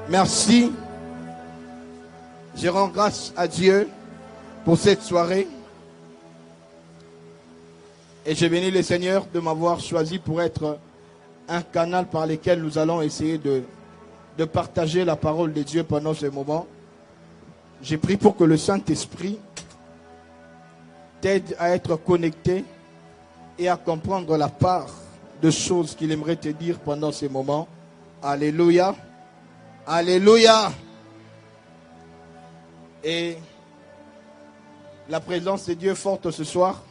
Merci. Je rends grâce à Dieu pour cette soirée. Et je bénis le Seigneur de m'avoir choisi pour être un canal par lequel nous allons essayer de partager la parole de Dieu pendant ce moment. J'ai prié pour que le Saint-Esprit t'aide à être connecté et à comprendre la part de choses qu'il aimerait te dire pendant ces moments. Alléluia. Alléluia. Et la présence de Dieu est forte ce soir.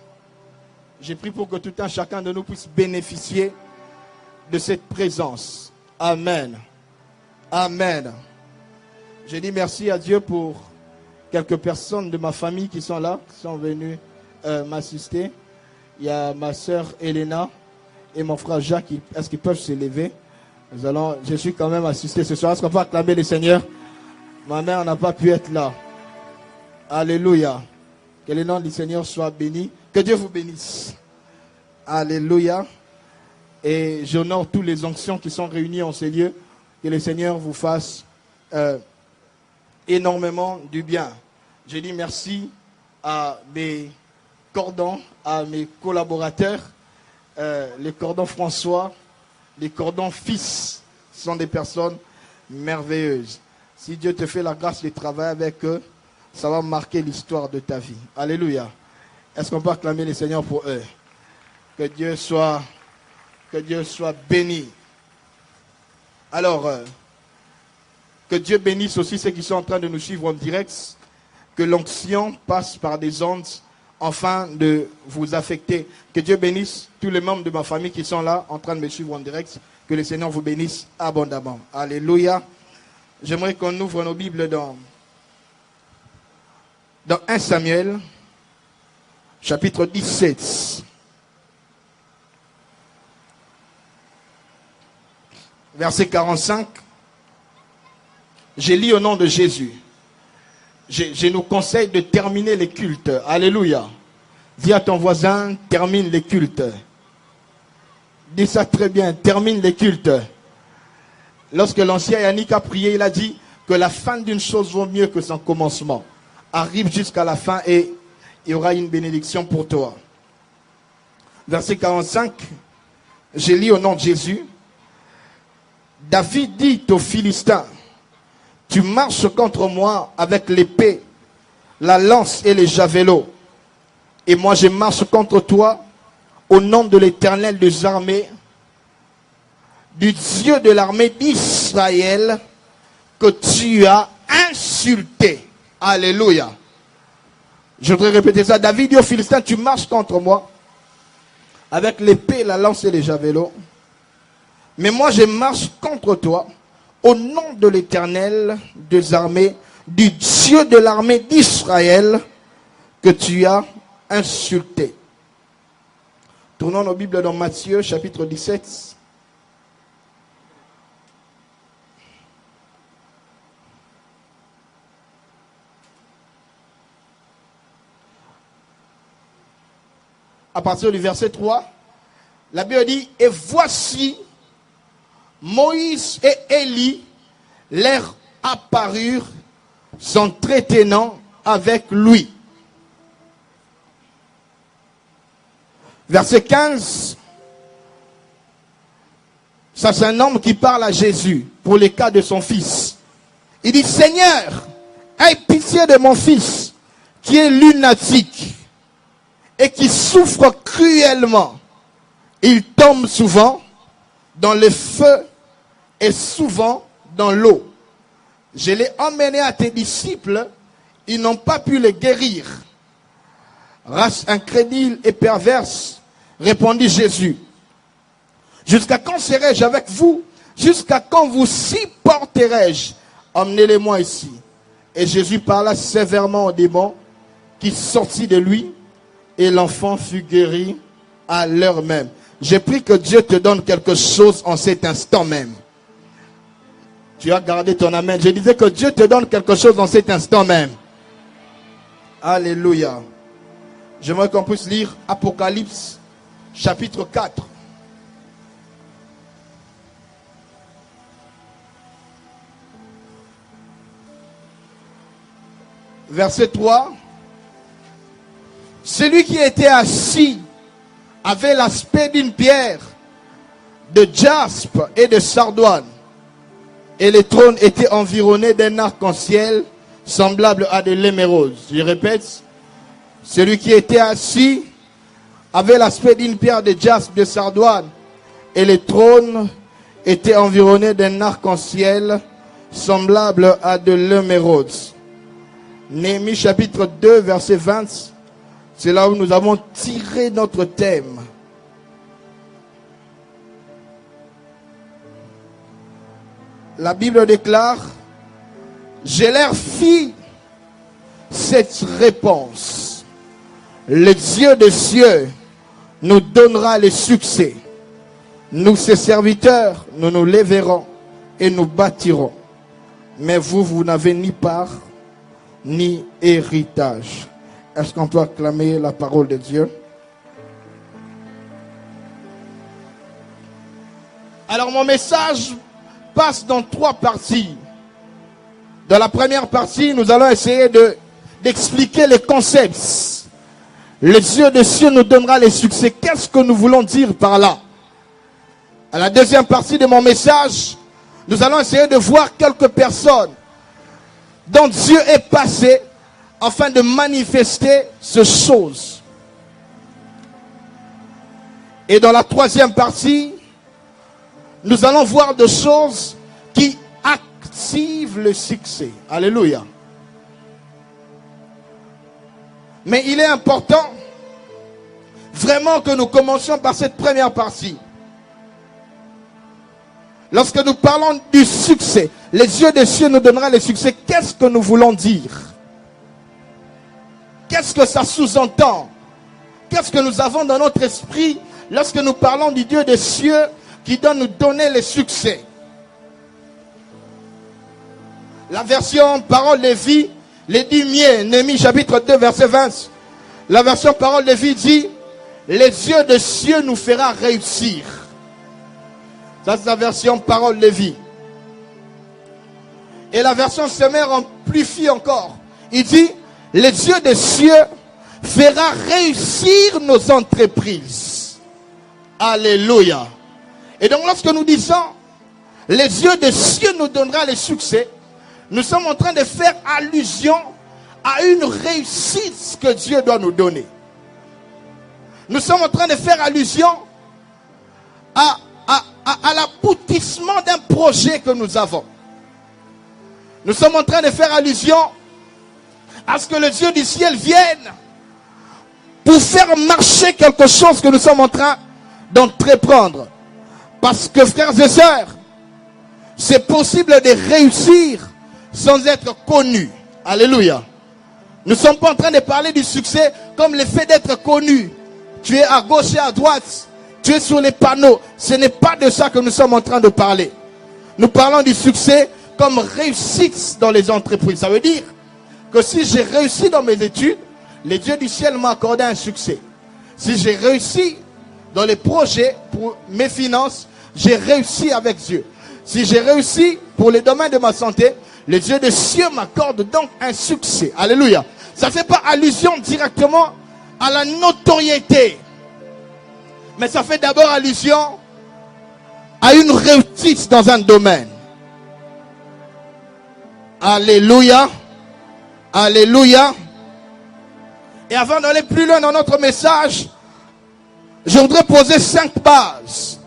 J'ai prié pour que tout un chacun de nous puisse bénéficier de cette présence. Amen. Amen. Je dis merci à Dieu pour quelques personnes de ma famille qui sont là, qui sont venues m'assister. Il y a ma soeur Elena et mon frère Jacques. Est-ce qu'ils peuvent se lever? Je suis quand même assisté ce soir. Est-ce qu'on peut acclamer le Seigneur? Ma mère n'a pas pu être là. Alléluia. Que le nom du Seigneur soit béni. Que Dieu vous bénisse. Alléluia. Et j'honore tous les onctions qui sont réunies en ces lieux. Que le Seigneur vous fasse énormément du bien. Je dis merci à mes cordons, à mes collaborateurs, les cordons François, les cordons fils, sont des personnes merveilleuses. Si Dieu te fait la grâce de travailler avec eux, ça va marquer l'histoire de ta vie. Alléluia. Est-ce qu'on peut acclamer le Seigneur pour eux? Que Dieu soit béni. Alors, que Dieu bénisse aussi ceux qui sont en train de nous suivre en direct. Que l'onction passe par des ondes afin de vous affecter. Que Dieu bénisse tous les membres de ma famille qui sont là en train de me suivre en direct. Que le Seigneur vous bénisse abondamment. Alléluia. J'aimerais qu'on ouvre nos Bibles dans 1 Samuel, chapitre 17. Verset 45. J'ai lu au nom de Jésus. Je nous conseille de terminer les cultes. Alléluia. Dis à ton voisin, termine les cultes. Dis ça très bien, termine les cultes. Lorsque l'ancien Yannick a prié, il a dit que la fin d'une chose vaut mieux que son commencement. Arrive jusqu'à la fin et il y aura une bénédiction pour toi. Verset 45. J'ai lu au nom de Jésus. David dit aux Philistins, tu marches contre moi avec l'épée, la lance et les javelots. Et moi je marche contre toi au nom de l'Éternel des armées, du Dieu de l'armée d'Israël que tu as insulté. Alléluia. Je voudrais répéter ça. David dit aux Philistins, tu marches contre moi avec l'épée, la lance et les javelots. Mais moi je marche contre toi au nom de l'Éternel des armées, du Dieu de l'armée d'Israël que tu as insulté. Tournons nos Bibles dans Matthieu chapitre 17. À partir du verset 3, la Bible dit, et voici Moïse et Élie leur apparurent s'entretenant avec lui. Verset 15. Ça c'est un homme qui parle à Jésus pour le cas de son fils. Il dit, Seigneur, aie pitié de mon fils qui est lunatique et qui souffre cruellement. Il tombe souvent dans le feu et souvent dans l'eau. Je l'ai emmené à tes disciples, ils n'ont pas pu le guérir. Race incrédule et perverse, répondit Jésus. Jusqu'à quand serai-je avec vous? Jusqu'à quand vous supporterai-je? Emmenez-les-moi ici. Et Jésus parla sévèrement au démon qui sortit de lui et l'enfant fut guéri à l'heure même. J'ai pris que Dieu te donne quelque chose en cet instant même. Tu as gardé ton amen. Je disais que Dieu te donne quelque chose en cet instant même. Alléluia. J'aimerais qu'on puisse lire Apocalypse chapitre 4. verset 3. Celui qui était assis avait l'aspect d'une pierre de jaspe et de sardoine. Et les trônes étaient environnés d'un arc-en-ciel semblable à de l'émeraude. Je répète, celui qui était assis avait l'aspect d'une pierre de jaspe de sardoine. Et les trônes étaient environnés d'un arc-en-ciel semblable à de l'émeraude. Néhémie chapitre 2 verset 20. C'est là où nous avons tiré notre thème. La Bible déclare, je leur fis cette réponse. Le Dieu des cieux nous donnera le succès. Nous, ses serviteurs, nous nous lèverons et nous bâtirons. Mais vous, vous n'avez ni part, ni héritage. Est-ce qu'on peut acclamer la parole de Dieu? Alors mon message passe dans 3 parties. Dans la première partie, nous allons essayer d'expliquer les concepts. Le Dieu des cieux nous donnera les succès. Qu'est-ce que nous voulons dire par là? À la deuxième partie de mon message, nous allons essayer de voir quelques personnes dont Dieu est passé afin de manifester ces choses. Et dans la troisième partie, nous allons voir des choses qui activent le succès. Alléluia. Mais il est important vraiment que nous commencions par cette première partie. Lorsque nous parlons du succès, les yeux des cieux nous donnera le succès. Qu'est-ce que nous voulons dire? Qu'est-ce que ça sous-entend? Qu'est-ce que nous avons dans notre esprit lorsque nous parlons du Dieu des cieux qui doit nous donner le succès? La version parole de vie les dit mieux. Néhémie chapitre 2 verset 20. La version parole de vie dit, les yeux des cieux nous fera réussir. Ça c'est la version parole de vie. Et la version Semeur amplifie encore. Il dit, les yeux des cieux fera réussir nos entreprises. Alléluia. Et donc lorsque nous disons, les yeux des cieux nous donnera le succès, nous sommes en train de faire allusion à une réussite que Dieu doit nous donner. Nous sommes en train de faire allusion à l'aboutissement d'un projet que nous avons. Nous sommes en train de faire allusion à ce que le Dieu du ciel vienne pour faire marcher quelque chose que nous sommes en train d'entreprendre. Parce que frères et sœurs, c'est possible de réussir sans être connu. Alléluia. Nous ne sommes pas en train de parler du succès comme le fait d'être connu. Tu es à gauche et à droite. Tu es sur les panneaux. Ce n'est pas de ça que nous sommes en train de parler. Nous parlons du succès comme réussite dans les entreprises. Ça veut dire que si j'ai réussi dans mes études, le Dieu du ciel m'a accordé un succès. Si j'ai réussi dans les projets pour mes finances, j'ai réussi avec Dieu. Si j'ai réussi pour les domaines de ma santé, le Dieu des cieux m'accorde donc un succès. Alléluia. Ça ne fait pas allusion directement à la notoriété. Mais ça fait d'abord allusion à une réussite dans un domaine. Alléluia. Alléluia. Et avant d'aller plus loin dans notre message, je voudrais poser 5 bases.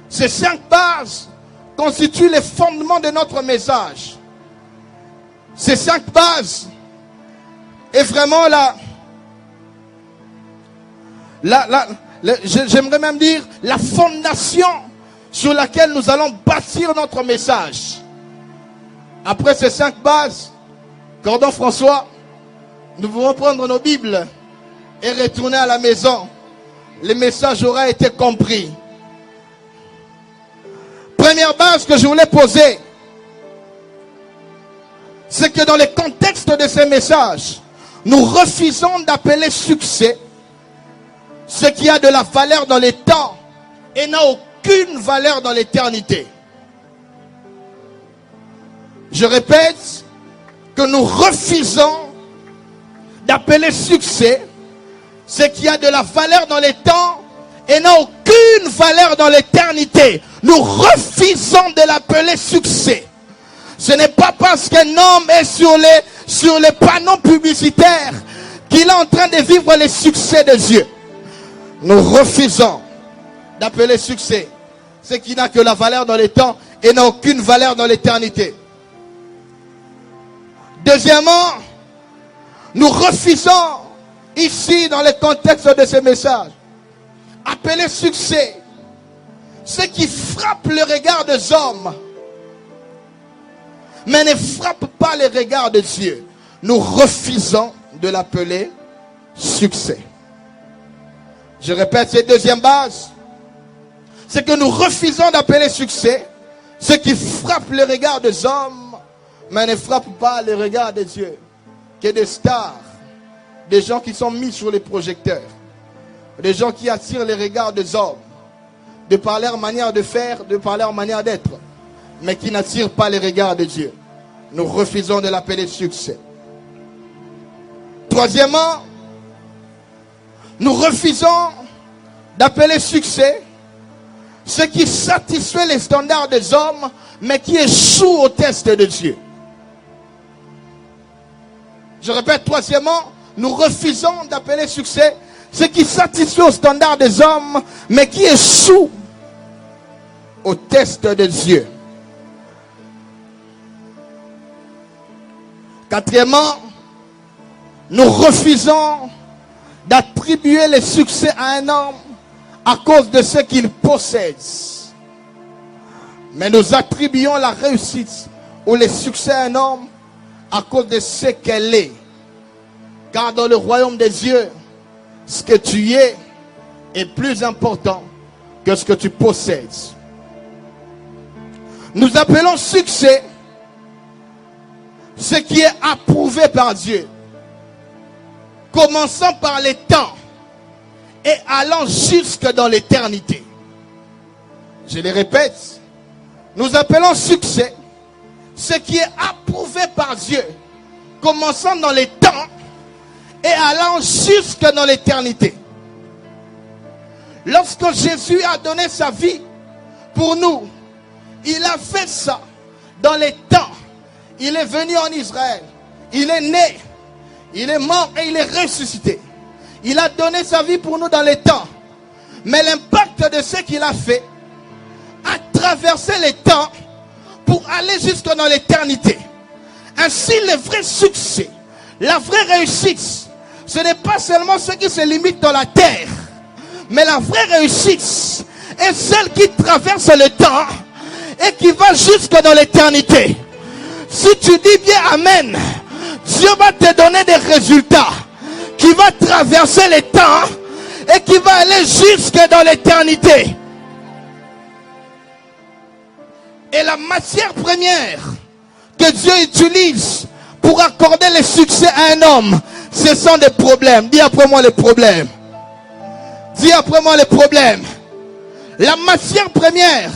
Ces 5 bases constituent les fondements de notre message. Ces 5 bases est vraiment j'aimerais même dire la fondation sur laquelle nous allons bâtir notre message. Après ces 5 bases, Cordon François, nous pourrons prendre nos Bibles et retourner à la maison. Le message aura été compris. Première base que je voulais poser, c'est que dans le contexte de ces messages, nous refusons d'appeler succès ce qui a de la valeur dans les temps et n'a aucune valeur dans l'éternité. Je répète que nous refusons d'appeler succès ce qui a de la valeur dans les temps et n'a aucune valeur dans l'éternité. Nous refusons de l'appeler succès. Ce n'est pas parce qu'un homme est sur les panneaux publicitaires qu'il est en train de vivre les succès de Dieu. Nous refusons d'appeler succès ce qui n'a que la valeur dans les temps et n'a aucune valeur dans l'éternité. Deuxièmement, nous refusons ici dans le contexte de ce message appeler succès ce qui frappe le regard des hommes mais ne frappe pas le regard de Dieu. Nous refusons de l'appeler succès. Je répète cette deuxième base. C'est que nous refusons d'appeler succès ce qui frappe le regard des hommes mais ne frappe pas le regard de Dieu. Que des stars, des gens qui sont mis sur les projecteurs, des gens qui attirent les regards des hommes, de par leur manière de faire, de par leur manière d'être, mais qui n'attirent pas les regards de Dieu. Nous refusons de l'appeler succès. Troisièmement, nous refusons d'appeler succès ce qui satisfait les standards des hommes, mais qui échoue au test de Dieu. Je répète, troisièmement, nous refusons d'appeler succès ce qui satisfait aux standards des hommes, mais qui échoue au test de Dieu. Quatrièmement, nous refusons d'attribuer le succès à un homme à cause de ce qu'il possède. Mais nous attribuons la réussite ou le succès à un homme à cause de ce qu'elle est. Car dans le royaume des cieux, ce que tu es est plus important que ce que tu possèdes. Nous appelons succès ce qui est approuvé par Dieu, commençant par les temps et allant jusque dans l'éternité. Je le répète, nous appelons succès ce qui est approuvé par Dieu, commençant dans les temps et allant jusque dans l'éternité. Lorsque Jésus a donné sa vie pour nous, il a fait ça dans les temps. Il est venu en Israël, il est né, il est mort et il est ressuscité. Il a donné sa vie pour nous dans les temps. Mais l'impact de ce qu'il a fait a traversé les temps pour aller jusque dans l'éternité. Ainsi, le vrai succès, la vraie réussite, ce n'est pas seulement ce qui se limite dans la terre, mais la vraie réussite est celle qui traverse le temps et qui va jusque dans l'éternité. Si tu dis bien Amen, Dieu va te donner des résultats qui va traverser les temps et qui va aller jusque dans l'éternité. Et la matière première que Dieu utilise pour accorder le succès à un homme, ce sont des problèmes. Dis après moi les problèmes. Dis après moi les problèmes. La matière première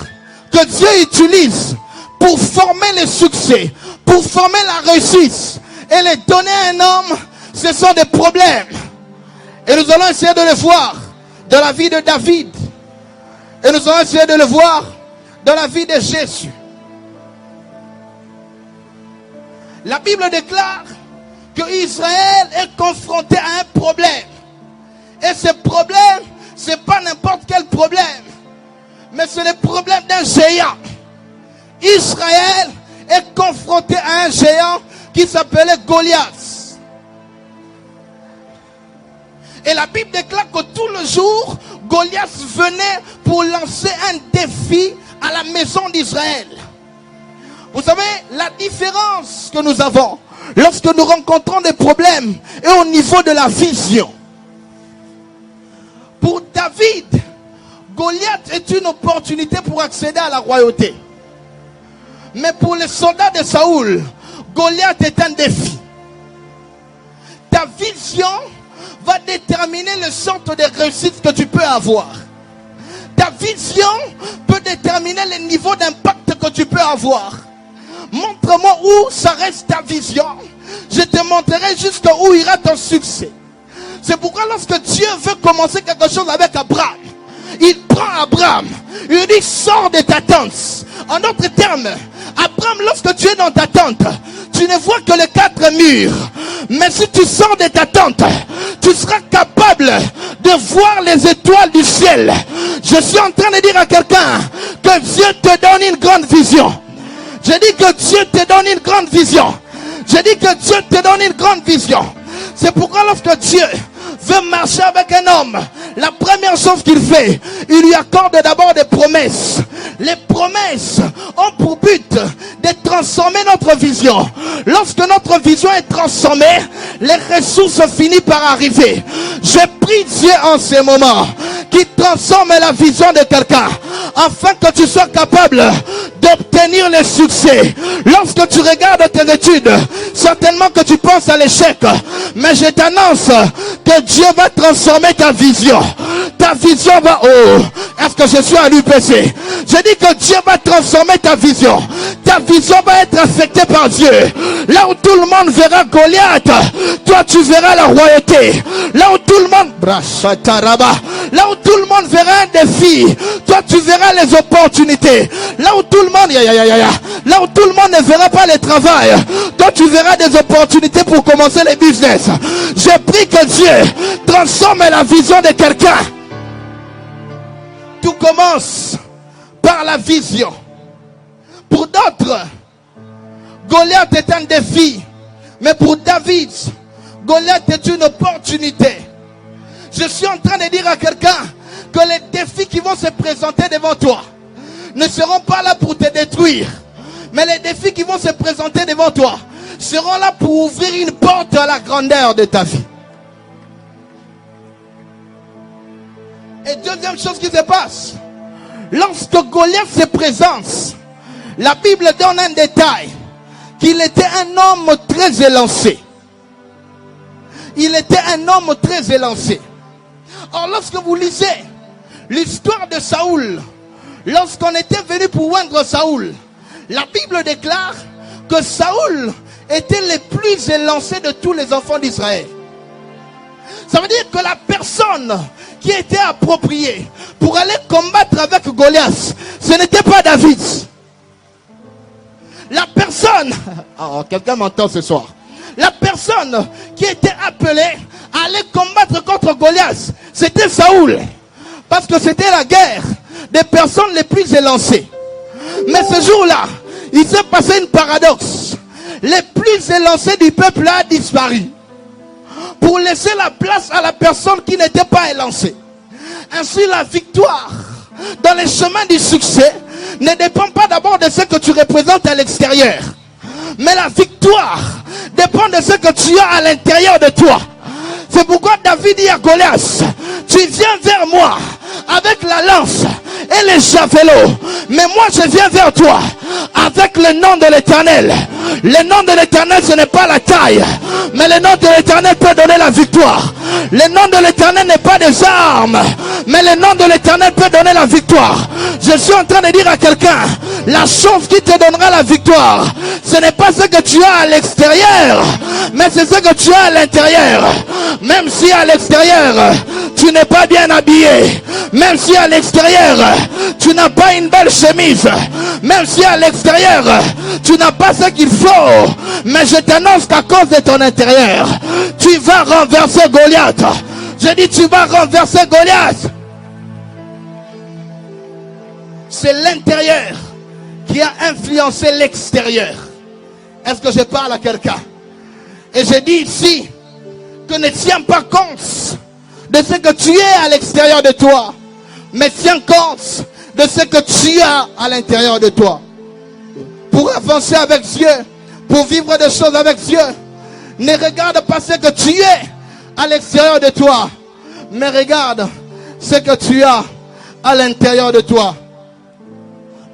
que Dieu utilise pour former le succès, pour former la réussite et les donner à un homme, ce sont des problèmes. Et nous allons essayer de le voir dans la vie de David. Et nous allons essayer de le voir dans la vie de Jésus. La Bible déclare que Israël est confronté à un problème. Et ce problème, ce n'est pas n'importe quel problème, mais c'est le problème d'un géant. Israël est confronté à un géant qui s'appelait Goliath. Et la Bible déclare que tout le jour, Goliath venait pour lancer un défi à la maison d'Israël. Vous savez, la différence que nous avons lorsque nous rencontrons des problèmes est au niveau de la vision. Pour David, Goliath est une opportunité pour accéder à la royauté. Mais pour les soldats de Saoul, Goliath est un défi. Ta vision va déterminer le centre de réussite que tu peux avoir. Ta vision peut déterminer le niveau d'impact que tu peux avoir. Montre-moi où s'arrête ta vision Je te montrerai jusqu'où ira ton succès. C'est pourquoi lorsque Dieu veut commencer quelque chose avec Abraham, il prend Abraham, il lui dit sors de ta tente. En d'autres termes, Abraham, lorsque tu es dans ta tente, tu ne vois que les 4 murs. Mais si tu sors de ta tente, tu seras capable de voir les étoiles du ciel. Je suis en train de dire à quelqu'un que Dieu te donne une grande vision. Je dis que Dieu te donne une grande vision. Je dis que Dieu te donne une grande vision. C'est pourquoi lorsque Dieu veut marcher avec un homme, la première chose qu'il fait, il lui accorde d'abord des promesses. Les promesses ont pour but de transformer notre vision. Lorsque notre vision est transformée, les ressources finissent par arriver. Je prie Dieu en ce moment qu'il transforme la vision de quelqu'un afin que tu sois capable d'obtenir le succès. Lorsque tu regardes tes études, certainement que tu penses à l'échec, mais je t'annonce que Dieu va transformer ta vision. Ta vision va... Oh, est-ce que je suis à l'UPC? Je dis que Dieu va transformer ta vision. Ta vision va être affectée par Dieu. Là où tout le monde verra Goliath, toi tu verras la royauté. Là où tout le monde... Là où tout le monde verra un défi, toi tu verras les opportunités. Là où tout le monde... Là où tout le monde ne verra pas le travail, toi tu verras des opportunités pour commencer les business. Je prie que Dieu transforme la vision de quelqu'un. Tout commence par la vision. Pour d'autres, Goliath est un défi. Mais pour David, Goliath est une opportunité. Je suis en train de dire à quelqu'un que les défis qui vont se présenter devant toi ne seront pas là pour te détruire. Mais les défis qui vont se présenter devant toi seront là pour ouvrir une porte à la grandeur de ta vie. Et deuxième chose qui se passe, lorsque Goliath se présente, la Bible donne un détail, qu'il était un homme très élancé. Il était un homme très élancé. Or, lorsque vous lisez l'histoire de Saoul, lorsqu'on était venu pour oindre Saoul, la Bible déclare que Saoul était le plus élancé de tous les enfants d'Israël. Ça veut dire que la personne qui était appropriée pour aller combattre avec Goliath, ce n'était pas David. La personne, oh, quelqu'un m'entend ce soir, la personne qui était appelée à aller combattre contre Goliath, c'était Saoul. Parce que c'était la guerre des personnes les plus élancées. Mais ce jour-là, il s'est passé une paradoxe. Les plus élancés du peuple a disparu pour laisser la place à la personne qui n'était pas élancée. Ainsi, la victoire dans les chemins du succès ne dépend pas d'abord de ce que tu représentes à l'extérieur, mais la victoire dépend de ce que tu as à l'intérieur de toi. C'est pourquoi David dit à Goliath, tu viens vers moi avec la lance et les javelots, mais moi je viens vers toi avec le nom de l'Éternel. Le nom de l'Éternel, ce n'est pas la taille, mais le nom de l'Éternel peut donner la victoire. Le nom de l'Éternel n'est pas des armes, mais le nom de l'Éternel peut donner la victoire. Je suis en train de dire à quelqu'un, la chose qui te donnera la victoire, ce n'est pas ce que tu as à l'extérieur, mais c'est ce que tu as à l'intérieur. Même si à l'extérieur, tu n'es pas bien habillé, même si à l'extérieur, tu n'as pas une belle chemise, même si à l'extérieur, tu n'as pas ce qu'il faut, mais je t'annonce qu'à cause de ton intérieur, tu vas renverser Goliath. Je dis, tu vas renverser Goliath. C'est l'intérieur qui a influencé l'extérieur. Est-ce que je parle à quelqu'un? Et je dis ici que ne tiens pas compte de ce que tu es à l'extérieur de toi, mais tiens compte de ce que tu as à l'intérieur de toi. Pour avancer avec Dieu, pour vivre des choses avec Dieu, ne regarde pas ce que tu es à l'extérieur de toi, mais regarde ce que tu as à l'intérieur de toi.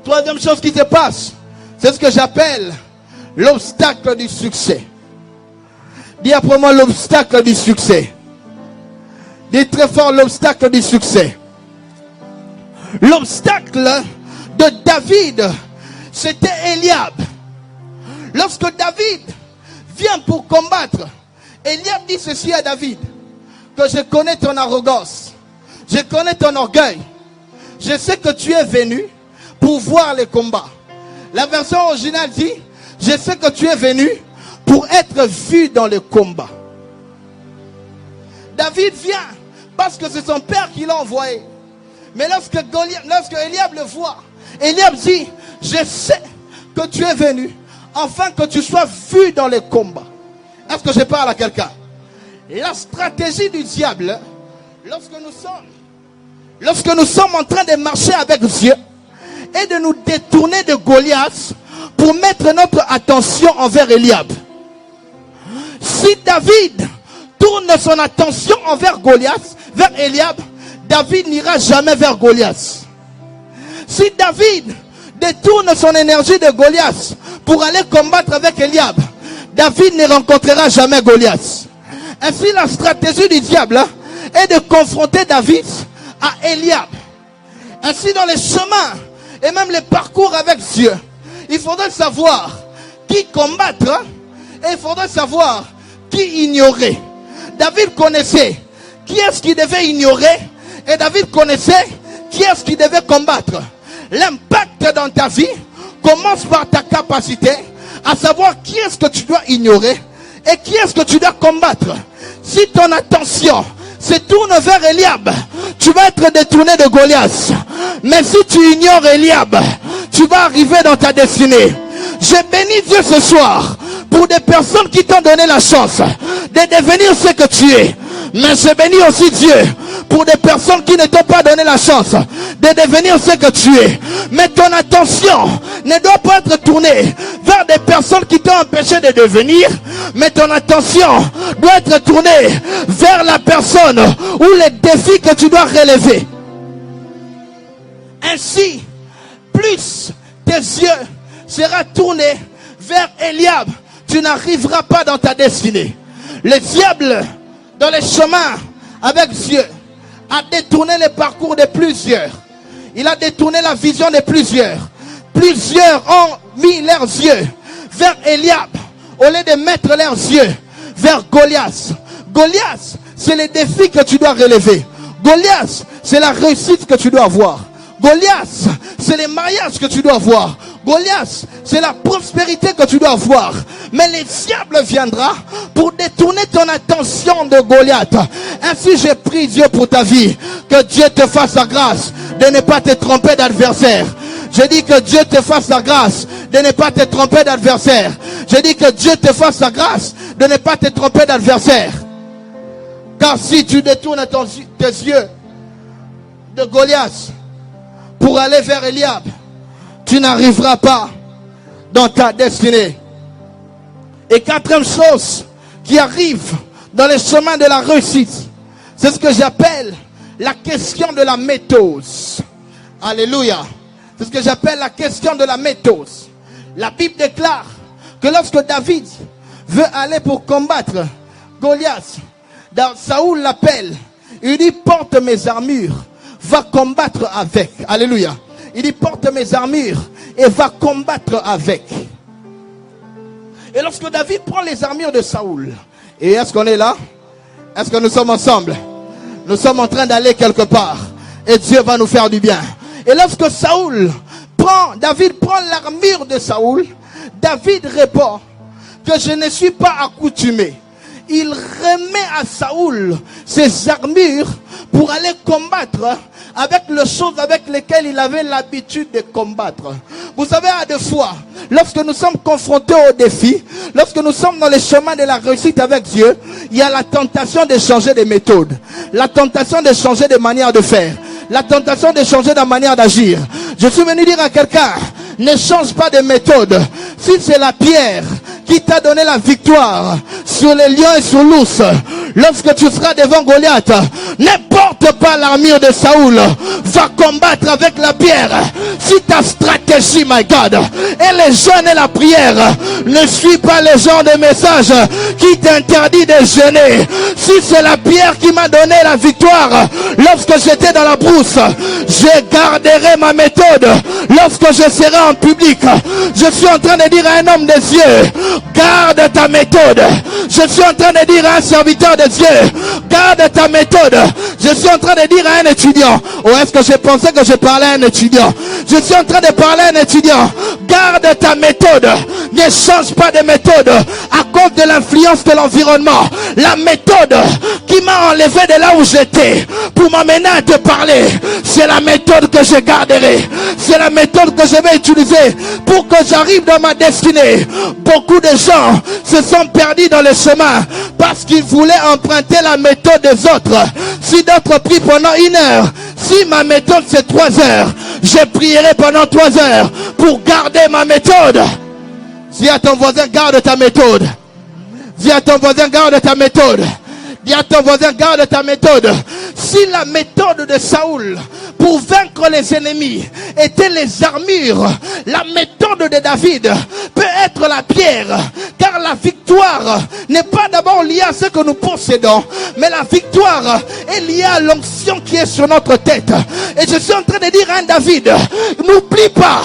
Troisième chose qui se passe, c'est ce que j'appelle l'obstacle du succès. Dis après moi l'obstacle du succès. Dis très fort l'obstacle du succès. L'obstacle de David, c'était Eliab. Lorsque David vient pour combattre. Eliab dit ceci à David, que je connais ton arrogance, je connais ton orgueil, je sais que tu es venu pour voir les combats. La version originale dit, je sais que tu es venu pour être vu dans le combat. David vient parce que c'est son père qui l'a envoyé. Mais lorsque Eliab le voit, Eliab dit, je sais que tu es venu afin que tu sois vu dans les combats. Est-ce que je parle à quelqu'un? La stratégie du diable, lorsque nous sommes en train de marcher avec Dieu, est de nous détourner de Goliath pour mettre notre attention envers Eliab. Si David tourne son attention envers Goliath, vers Eliab, David n'ira jamais vers Goliath. Si David détourne son énergie de Goliath pour aller combattre avec Eliab, David ne rencontrera jamais Goliath. Ainsi, la stratégie du diable est de confronter David à Eliab. Ainsi, dans les chemins et même les parcours avec Dieu, il faudrait savoir qui combattre et il faudrait savoir qui ignorer. David connaissait qui est-ce qui devait ignorer et David connaissait qui est-ce qui devait combattre. L'impact dans ta vie commence par ta capacité à savoir qui est-ce que tu dois ignorer et qui est-ce que tu dois combattre. Si ton attention se tourne vers Eliab, tu vas être détourné de Goliath. Mais si tu ignores Eliab, tu vas arriver dans ta destinée. Je bénis Dieu ce soir pour des personnes qui t'ont donné la chance de devenir ce que tu es. Mais je bénis aussi Dieu pour des personnes qui ne t'ont pas donné la chance de devenir ce que tu es. Mais ton attention ne doit pas être tournée vers des personnes qui t'ont empêché de devenir. Mais ton attention doit être tournée vers la personne ou les défis que tu dois relever. Ainsi, plus tes yeux seront tournés vers Eliab, tu n'arriveras pas dans ta destinée. Le diable, dans les chemins avec Dieu, a détourné les parcours de plusieurs. Il a détourné la vision de plusieurs. Plusieurs ont mis leurs yeux vers Eliab au lieu de mettre leurs yeux vers Goliath. Goliath, c'est les défis que tu dois relever. Goliath, c'est la réussite que tu dois avoir. Goliath, c'est les mariages que tu dois avoir. Goliath, c'est la prospérité que tu dois avoir. Mais le diable viendra pour détourner ton attention de Goliath. Ainsi, je prie Dieu pour ta vie. Que Dieu te fasse la grâce de ne pas te tromper d'adversaire. Je dis que Dieu te fasse la grâce de ne pas te tromper d'adversaire. Je dis que Dieu te fasse la grâce de ne pas te tromper d'adversaire. Car si tu détournes tes yeux de Goliath pour aller vers Eliab, tu n'arriveras pas dans ta destinée. Et quatrième chose qui arrive dans les chemins de la réussite, c'est ce que j'appelle la question de la méthode. Alléluia. C'est ce que j'appelle la question de la méthode. La Bible déclare que lorsque David veut aller pour combattre Goliath, Saoul l'appelle. Il dit, porte mes armures, va combattre avec. Alléluia. Il dit, porte mes armures et va combattre avec. Et lorsque David prend les armures de Saoul, et est-ce qu'on est là? Est-ce que nous sommes ensemble? Nous sommes en train d'aller quelque part. Et Dieu va nous faire du bien. Et lorsque David prend l'armure de Saoul, David répond que je ne suis pas accoutumé. Il remet à Saoul ses armures pour aller combattre avec les choses avec lesquelles il avait l'habitude de combattre. Vous savez, à deux fois, lorsque nous sommes confrontés aux défis, lorsque nous sommes dans les chemins de la réussite avec Dieu, il y a la tentation de changer de méthode, la tentation de changer de manière de faire, la tentation de changer de manière d'agir. Je suis venu dire à quelqu'un, ne change pas de méthode. Si c'est la pierre qui t'a donné la victoire sur les lions et sur l'ours, lorsque tu seras devant Goliath, Ne porte pas l'armure de Saoul. Va combattre avec la pierre. Si ta stratégie, my God, et les jeûnes et la prière, ne suis pas les gens de messages qui t'interdit de jeûner. Si c'est la pierre qui m'a donné la victoire lorsque j'étais dans la brousse, je garderai ma méthode lorsque je serai en public. Je suis en train de dire à un homme des cieux, garde ta méthode. Je suis en train de dire à un serviteur des cieux, garde ta méthode. Je suis en train de dire à un étudiant, ou est-ce que je pensais que je parlais à un étudiant? Je suis en train de parler à un étudiant, garde ta méthode. Ne change pas de méthode à cause de l'influence de l'environnement. La méthode qui m'a enlevé de là où j'étais pour m'amener à te parler, c'est la méthode que je garderai. C'est la méthode que je vais utiliser pour que j'arrive dans ma destinée. Beaucoup de gens se sont perdus dans le chemin parce qu'ils voulaient emprunter la méthode des autres. Si d'autres prient pendant 1 heure, si ma méthode c'est 3 heures, je prierai pendant 3 heures pour garder ma méthode. Dis à ton voisin, garde ta méthode. Dis à ton voisin, garde ta méthode. Dis à ton voisin, garde ta méthode. Si la méthode de Saoul pour vaincre les ennemis était les armures, la méthode de David peut être la pierre. Car la victoire n'est pas d'abord liée à ce que nous possédons, mais la victoire est liée à l'onction qui est sur notre tête. Et je suis en train de dire à un David, n'oublie pas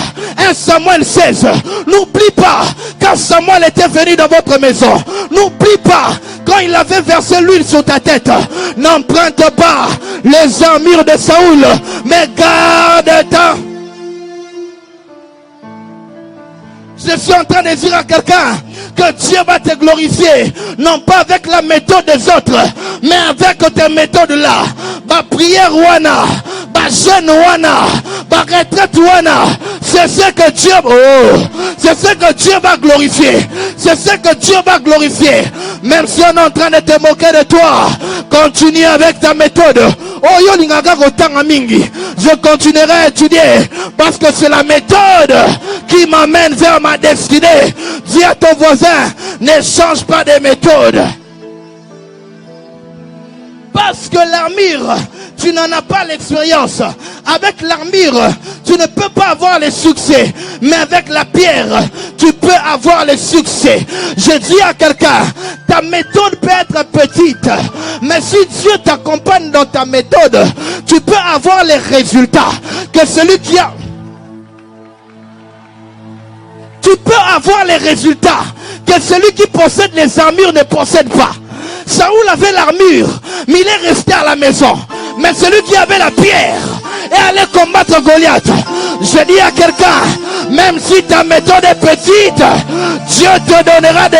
1 Samuel 16. N'oublie pas quand Samuel était venu dans votre maison. N'oublie pas quand il avait versé l'huile sur ta tête. N'emprunte pas les armures de Saoul, mais garde ta... Je suis en train de dire à quelqu'un que Dieu va te glorifier, non pas avec la méthode des autres, mais avec tes méthodes là. Ma prière wana, ma jeûne wana, ma retraite wana, c'est ce que Dieu, c'est ce que Dieu va glorifier. C'est ce que Dieu va glorifier. Même si on est en train de te moquer de toi, continue avec ta méthode. Je continuerai à étudier parce que c'est la méthode qui m'amène vers ma destinée. Dis à ton voisin, ne change pas de méthode. Parce que l'armure, tu n'en as pas l'expérience. Avec l'armure, tu ne peux pas avoir le succès. Mais avec la pierre, tu peux avoir le succès. Je dis à quelqu'un, ta méthode peut être petite, mais si Dieu t'accompagne dans ta méthode, tu peux avoir les résultats que celui qui a... Tu peux avoir les résultats que celui qui possède les armures ne possède pas. Saoul avait l'armure, mais il est resté à la maison. Mais celui qui avait la pierre est allé combattre Goliath. Je dis à quelqu'un, même si ta méthode est petite, Dieu te donnera des...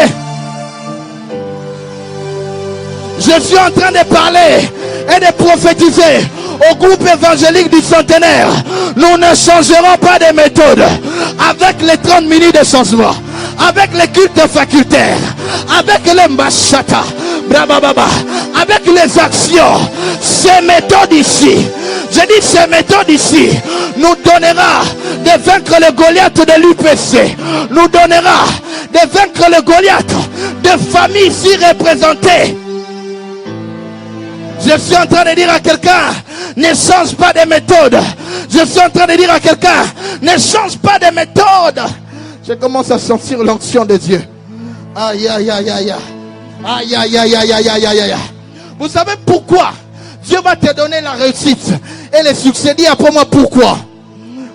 Je suis en train de parler et de prophétiser au groupe évangélique du centenaire. Nous ne changerons pas de méthode. Avec les 30 minutes de changement, avec les cultes facultaires, avec les mbachata, avec les actions, ces méthodes ici, je dis ces méthodes ici, nous donnera de vaincre le Goliath de l'UPC, nous donnera de vaincre le Goliath de familles ici représentées. Je suis en train de dire à quelqu'un, ne change pas de méthode. Je suis en train de dire à quelqu'un, ne change pas de méthode. Je commence à sentir l'onction de Dieu. Aïe, aïe, aïe, aïe, aïe. Aïe, aïe, aïe, aïe, aïe, aïe, aïe, aïe. Vous savez pourquoi Dieu va te donner la réussite et le succès? Dis après moi pourquoi.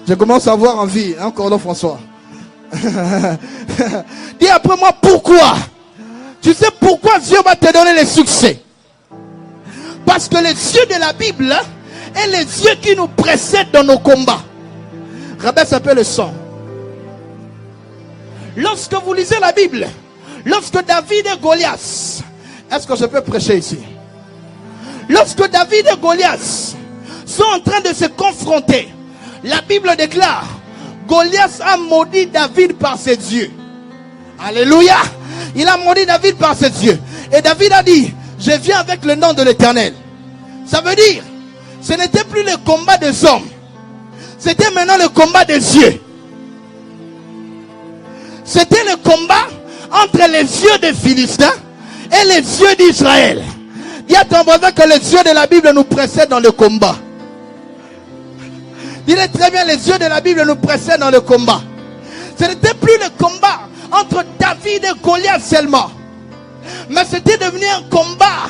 Je commence à avoir envie. Encore là, François. Dis après moi pourquoi. Tu sais pourquoi Dieu va te donner le succès? Parce que les yeux de la Bible et les yeux qui nous précèdent dans nos combats. Rabais s'appelle le sang. Lorsque vous lisez la Bible, lorsque David et Goliath, est-ce que je peux prêcher ici? Lorsque David et Goliath sont en train de se confronter, la Bible déclare, Goliath a maudit David par ses yeux. Alléluia. Il a maudit David par ses yeux. Et David a dit, je viens avec le nom de l'Éternel. Ça veut dire, ce n'était plus le combat des hommes. C'était maintenant le combat des yeux. C'était le combat entre les yeux des Philistins et les yeux d'Israël. Dis à ton voisin que les yeux de la Bible nous précèdent dans le combat. Dis-le très bien, les yeux de la Bible nous précèdent dans le combat. Ce n'était plus le combat entre David et Goliath seulement, mais c'était devenu un combat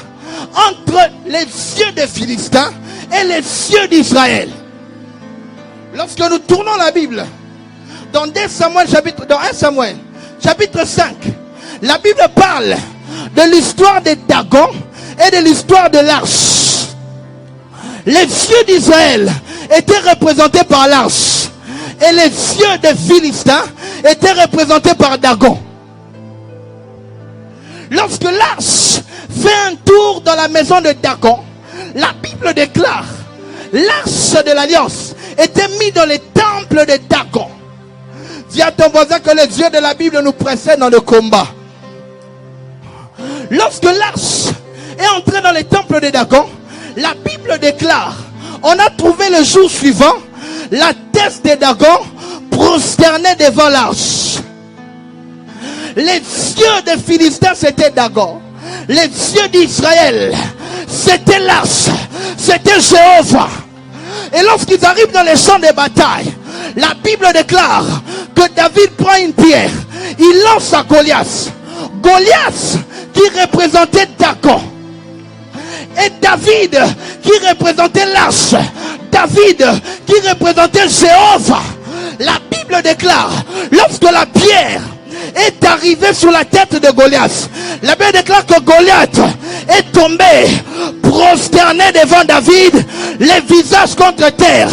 entre les yeux des Philistins et les yeux d'Israël. Lorsque nous tournons la Bible dans 1 Samuel chapitre 5, la Bible parle de l'histoire de Dagon et de l'histoire de l'arche. Les yeux d'Israël étaient représentés par l'arche et les yeux des Philistins étaient représentés par Dagon. Lorsque l'arche fait un tour dans la maison de Dagon, la Bible déclare l'arche de l'alliance était mise dans les temples de Dagon. Dis à ton voisin que les yeux de la Bible nous précèdent dans le combat. Lorsque l'arche est entrée dans les temples de Dagon, la Bible déclare, on a trouvé le jour suivant la tête de Dagon prosternée devant l'arche. Les yeux des Philistins c'était Dagon. Les yeux d'Israël c'était l'arche, c'était Jéhovah. Et lorsqu'ils arrivent dans les champs de bataille, la Bible déclare que David prend une pierre, il lance à Goliath. Goliath qui représentait Dagon. Et David qui représentait l'arche. David qui représentait Jéhovah. La Bible déclare, lorsque la pierre est arrivée sur la tête de Goliath, la Bible déclare que Goliath est tombé prosterné devant David, les visages contre terre.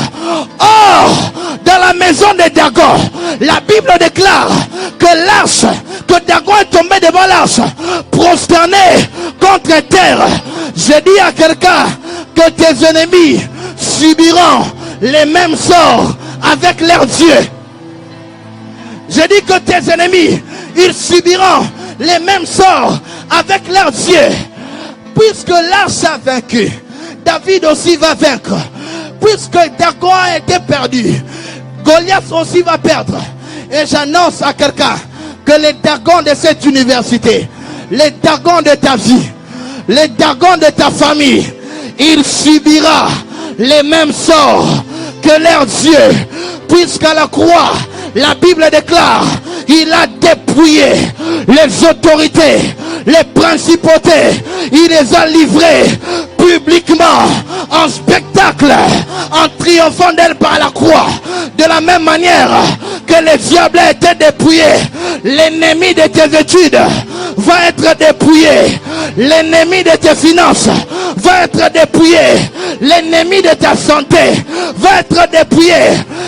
Or, dans la maison de Dagon, la Bible déclare que l'arche, que Dagon est tombé devant l'arche, prosterné contre terre. Je dis à quelqu'un que tes ennemis subiront les mêmes sorts avec leurs dieux. Je dis que tes ennemis, ils subiront les mêmes sorts avec leurs dieux. Puisque l'arche a vaincu, David aussi va vaincre. Puisque Dagon a été perdu, Goliath aussi va perdre. Et j'annonce à quelqu'un que les Dagons de cette université, les Dagons de ta vie, les Dagons de ta famille, il subira les mêmes sorts que leurs dieux. Puisqu'à la croix, la Bible déclare, il a dépouillé les autorités, les principautés, il les a livrées publiquement en spectacle, en triomphant d'elle par la croix. De la même manière que les diables a été dépouillés, l'ennemi de tes études va être dépouillé, l'ennemi de tes finances va être dépouillé, l'ennemi de ta santé va être dépouillé.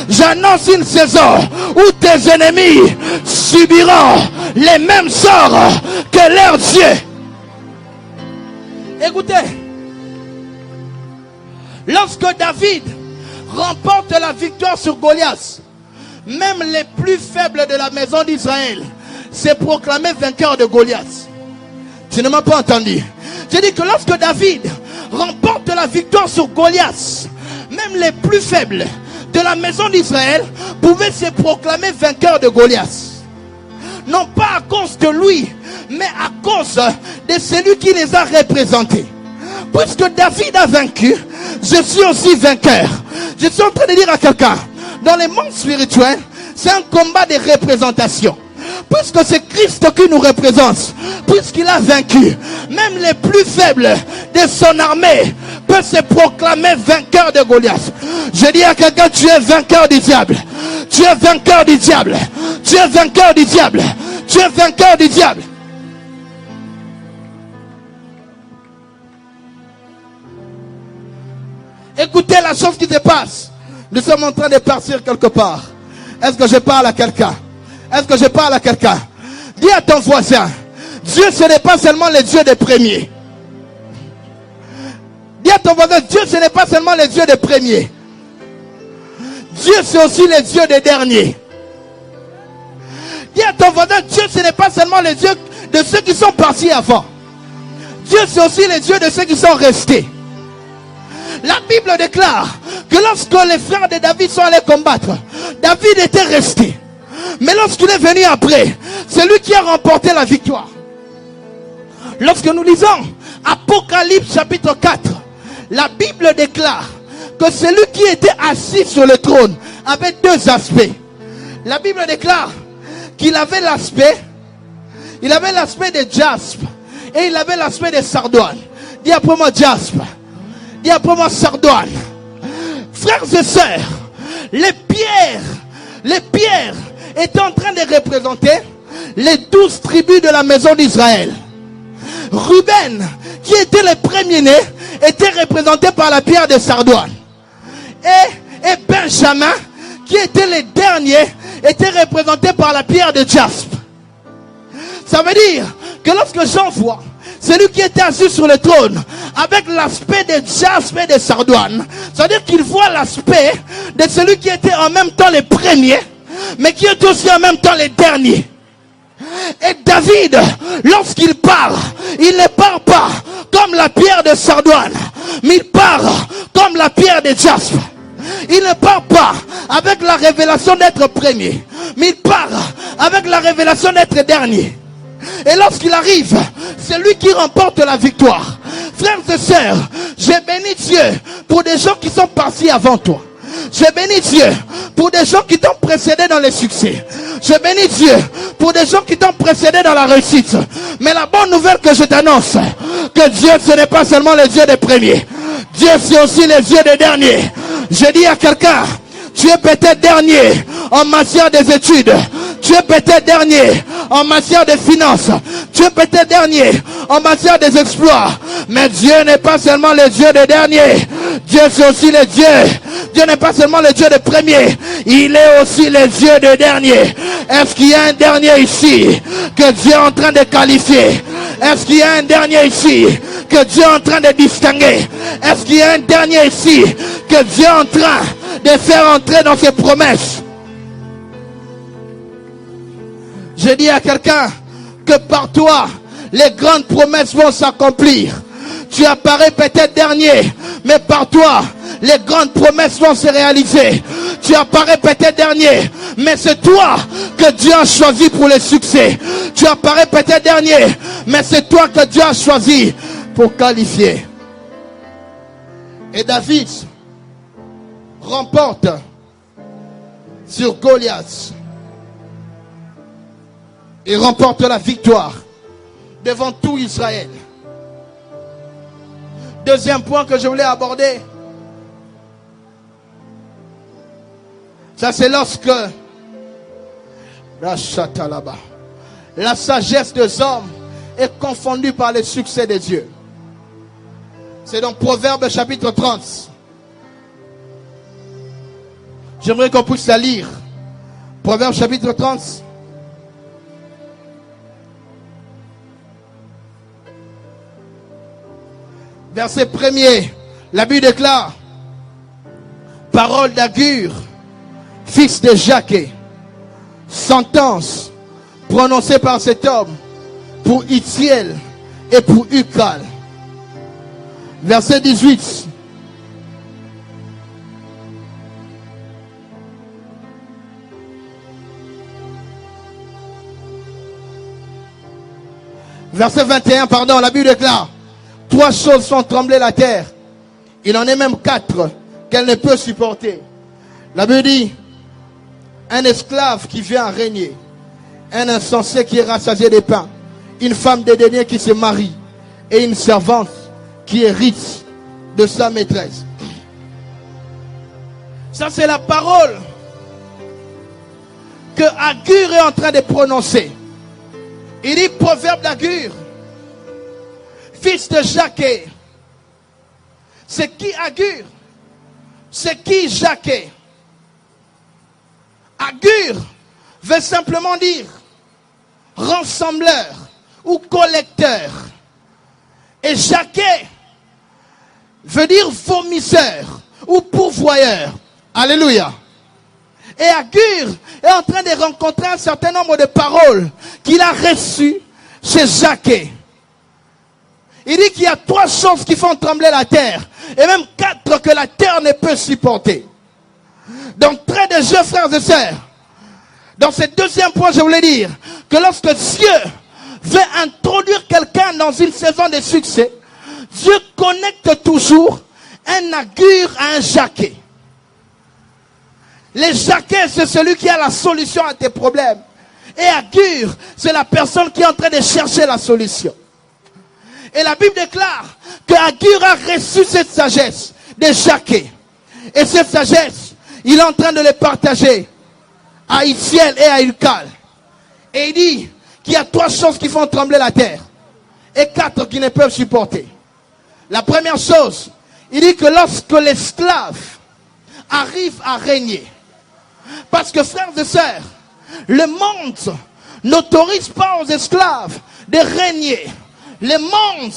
J'annonce une saison où tes ennemis subiront les mêmes sorts que leurs dieux. Écoutez, lorsque David remporte la victoire sur Goliath, même les plus faibles de la maison d'Israël s'est proclamé vainqueur de Goliath. Tu ne m'as pas entendu. J'ai dit que lorsque David remporte la victoire sur Goliath, même les plus faibles de la maison d'Israël pouvaient se proclamer vainqueur de Goliath. Non pas à cause de lui, mais à cause de celui qui les a représentés. Puisque David a vaincu, je suis aussi vainqueur. Je suis en train de dire à quelqu'un, dans le monde spirituel, c'est un combat de représentation. Puisque c'est Christ qui nous représente, puisqu'il a vaincu, même les plus faibles de son armée peuvent se proclamer vainqueur de Goliath. Je dis à quelqu'un, tu es vainqueur du diable. Tu es vainqueur du diable. Tu es vainqueur du diable. Tu es vainqueur du diable. Écoutez la chose qui se passe. Nous sommes en train de partir quelque part. Est-ce que je parle à quelqu'un? Est-ce que je parle à quelqu'un? Dis à ton voisin, Dieu ce n'est pas seulement le Dieu des premiers. Dis à ton voisin, Dieu ce n'est pas seulement le Dieu des premiers. Dieu c'est aussi le Dieu des derniers. Dis à ton voisin, Dieu ce n'est pas seulement le Dieu de ceux qui sont partis avant. Dieu c'est aussi le Dieu de ceux qui sont restés. La Bible déclare que lorsque les frères de David sont allés combattre, David était resté. Mais lorsqu'il est venu après, c'est lui qui a remporté la victoire. Lorsque nous lisons Apocalypse chapitre 4, la Bible déclare que celui qui était assis sur le trône avait deux aspects. La Bible déclare qu'il avait l'aspect de jaspe et il avait l'aspect de sardoine. Dis après moi jaspe. Dis après moi sardoine. Frères et sœurs, les pierres étaient en train de représenter les 12 tribus de la maison d'Israël. Ruben, qui était le premier-né, était représenté par la pierre de sardoine. Et Benjamin, qui était le dernier, était représenté par la pierre de jaspe. Ça veut dire que lorsque Jean voit celui qui était assis sur le trône avec l'aspect de jaspe et de sardoine, ça veut dire qu'il voit l'aspect de celui qui était en même temps le premier, mais qui est aussi en même temps le dernier. Et David, lorsqu'il parle, il ne parle pas comme la pierre de sardoine, mais il parle comme la pierre de jaspe. Il ne parle pas avec la révélation d'être premier, mais il parle avec la révélation d'être dernier. Et lorsqu'il arrive, c'est lui qui remporte la victoire. Frères et sœurs, j'ai béni Dieu pour des gens qui sont partis avant toi. J'ai béni Dieu pour des gens qui t'ont précédé dans les succès. J'ai béni Dieu pour des gens qui t'ont précédé dans la réussite. Mais la bonne nouvelle que je t'annonce, que Dieu ce n'est pas seulement le Dieu des premiers. Dieu c'est aussi le Dieu des derniers. Je dis à quelqu'un, tu es peut-être dernier en matière des études. Tu es peut-être dernier en matière de finances. Tu es peut-être dernier en matière des exploits. Mais Dieu n'est pas seulement le Dieu des derniers. Dieu c'est aussi le Dieu. Dieu n'est pas seulement le Dieu des premiers. Il est aussi le Dieu des derniers. Est-ce qu'il y a un dernier ici que Dieu est en train de qualifier? Est-ce qu'il y a un dernier ici que Dieu est en train de distinguer? Est-ce qu'il y a un dernier ici que Dieu est en train de faire entrer dans ses promesses? Je dis à quelqu'un que par toi, les grandes promesses vont s'accomplir. Tu apparais peut-être dernier, mais par toi, les grandes promesses vont se réaliser. Tu apparais peut-être dernier, mais c'est toi que Dieu a choisi pour le succès. Tu apparais peut-être dernier, mais c'est toi que Dieu a choisi pour qualifier. Et David remporte sur Goliath. Il remporte la victoire devant tout Israël. Deuxième point que je voulais aborder, ça c'est lorsque la sagesse des hommes est confondue par le succès de Dieu. C'est dans Proverbe chapitre 30. J'aimerais qu'on puisse la lire. Proverbe chapitre 30. Verset 1er, la Bible déclare: parole d'Agur, fils de Jacques, sentence prononcée par cet homme pour Ithiel et pour Ucal. Verset 18. Verset 21, pardon, la Bible déclare: trois choses font trembler la terre. Il en est même quatre qu'elle ne peut supporter. La Bible dit: un esclave qui vient régner, un insensé qui est rassasié de pain, une femme dédaignée qui se marie, et une servante qui hérite de sa maîtresse. Ça c'est la parole que Agur est en train de prononcer. Il dit, proverbe d'Agur, fils de Jacques. C'est qui Agur? C'est qui Jacques? Agur veut simplement dire rassembleur ou collecteur. Et Jacques veut dire vomisseur ou pourvoyeur. Alléluia. Et Agur est en train de rencontrer un certain nombre de paroles qu'il a reçues chez Jacques. Il dit qu'il y a trois choses qui font trembler la terre. Et même quatre que la terre ne peut supporter. Donc, très de jeu, frères et sœurs. Dans ce deuxième point, je voulais dire que lorsque Dieu veut introduire quelqu'un dans une saison de succès, Dieu connecte toujours un Agur à un Jacquet. Les Jacquet, c'est celui qui a la solution à tes problèmes. Et Agur, c'est la personne qui est en train de chercher la solution. Et la Bible déclare que Agur a reçu cette sagesse de Jacquet. Et cette sagesse, il est en train de les partager à Itiel et à Ilcal. Et il dit qu'il y a 3 choses qui font trembler la terre. Et 4 qui ne peuvent supporter. La première chose, il dit que lorsque l'esclave arrive à régner. Parce que frères et sœurs, le monde n'autorise pas aux esclaves de régner. Le monde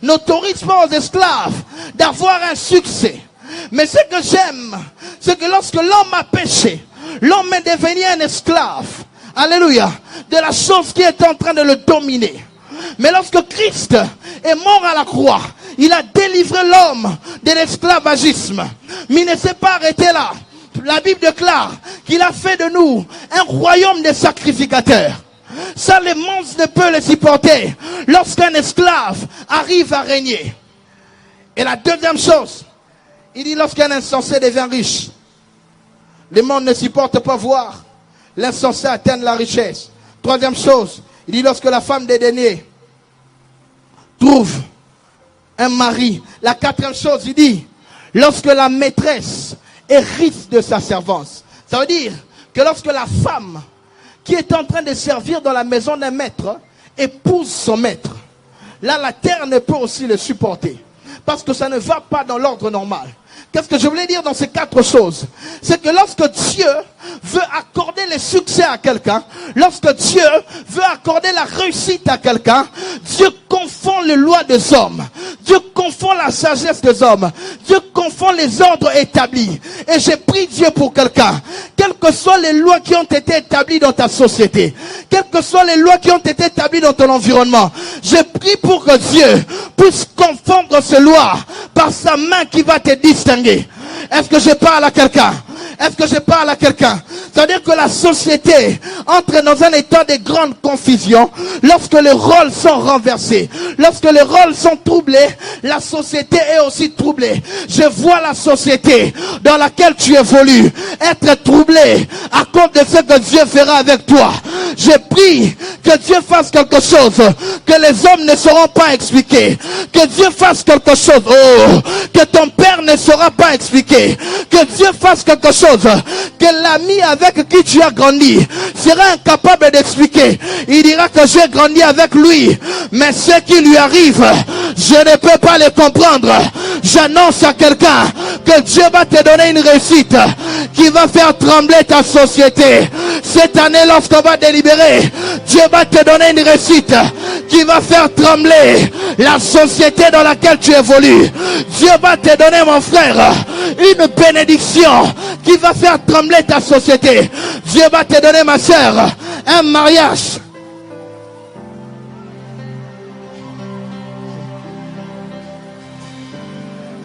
n'autorise pas aux esclaves d'avoir un succès. Mais ce que j'aime, c'est que lorsque l'homme a péché, l'homme est devenu un esclave. Alléluia. De la chose qui est en train de le dominer. Mais lorsque Christ est mort à la croix, il a délivré l'homme de l'esclavagisme. Mais il ne s'est pas arrêté là. La Bible déclare qu'il a fait de nous un royaume de sacrificateurs. Ça, le monde ne peut le supporter lorsqu'un esclave arrive à régner. Et la deuxième chose, il dit lorsqu'un insensé devient riche, le monde ne supporte pas voir l'insensé atteindre la richesse. Troisième chose, il dit lorsque la femme dédaignée trouve un mari. La quatrième chose, il dit lorsque la maîtresse hérite de sa servance. Ça veut dire que lorsque la femme qui est en train de servir dans la maison d'un maître épouse son maître, là la terre ne peut aussi le supporter. Parce que ça ne va pas dans l'ordre normal. Qu'est-ce que je voulais dire dans ces 4 choses? C'est que lorsque Dieu veut accorder le succès à quelqu'un, lorsque Dieu veut accorder la réussite à quelqu'un, Dieu confond les lois des hommes. Dieu confond la sagesse des hommes. Dieu confond les ordres établis. Et j'ai pris Dieu pour quelqu'un. Quelles que soient les lois qui ont été établies dans ta société, quelles que soient les lois qui ont été établies dans ton environnement, j'ai pris pour que Dieu puisse confondre ces lois par sa main qui va te distinguer. Est-ce que je parle à quelqu'un? Est-ce que je parle à quelqu'un? C'est-à-dire que la société entre dans un état de grande confusion lorsque les rôles sont renversés. Lorsque les rôles sont troublés, la société est aussi troublée. Je vois la société dans laquelle tu évolues être troublée à cause de ce que Dieu fera avec toi. Je prie que Dieu fasse quelque chose que les hommes ne sauront pas expliquer. Que Dieu fasse quelque chose que ton père ne saura pas expliquer. Que Dieu fasse quelque chose que l'ami avec qui tu as grandi sera incapable d'expliquer. Il dira que j'ai grandi avec lui, mais ce qui lui arrive, je ne peux pas le comprendre. J'annonce à quelqu'un que Dieu va te donner une réussite qui va faire trembler ta société. Cette année, lorsqu'on va délibérer, Dieu va te donner une réussite qui va faire trembler la société dans laquelle tu évolues. Dieu va te donner, mon frère, une bénédiction qui va faire trembler ta société. Dieu va te donner, ma sœur, un mariage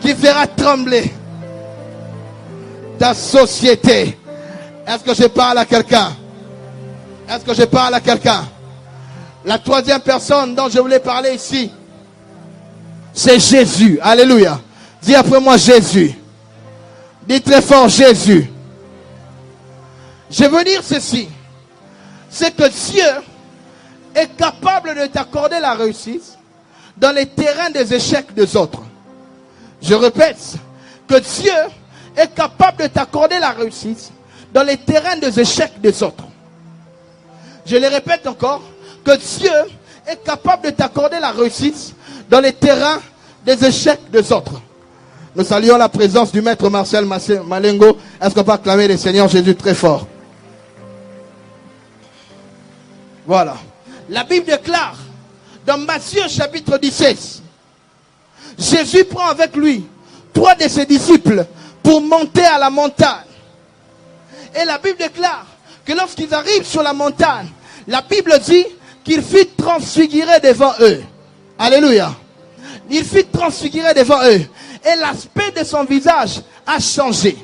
qui fera trembler ta société. Est-ce que je parle à quelqu'un? Est-ce que je parle à quelqu'un? La troisième personne dont je voulais parler ici, c'est Jésus. Alléluia. Dis après moi Jésus. Dis très fort Jésus. Je veux dire ceci. C'est que Dieu est capable de t'accorder la réussite dans les terrains des échecs des autres. Je répète, que Dieu est capable de t'accorder la réussite dans les terrains des échecs des autres. Je le répète encore, que Dieu est capable de t'accorder la réussite dans les terrains des échecs des autres. Nous saluons la présence du maître Marcel Malengo. Est-ce qu'on peut acclamer le Seigneur Jésus très fort? Voilà. La Bible déclare dans Matthieu chapitre 17, Jésus prend avec lui 3 de ses disciples pour monter à la montagne. Et la Bible déclare que lorsqu'ils arrivent sur la montagne, la Bible dit qu'il fut transfiguré devant eux. Alléluia. Il fut transfiguré devant eux. Et l'aspect de son visage a changé.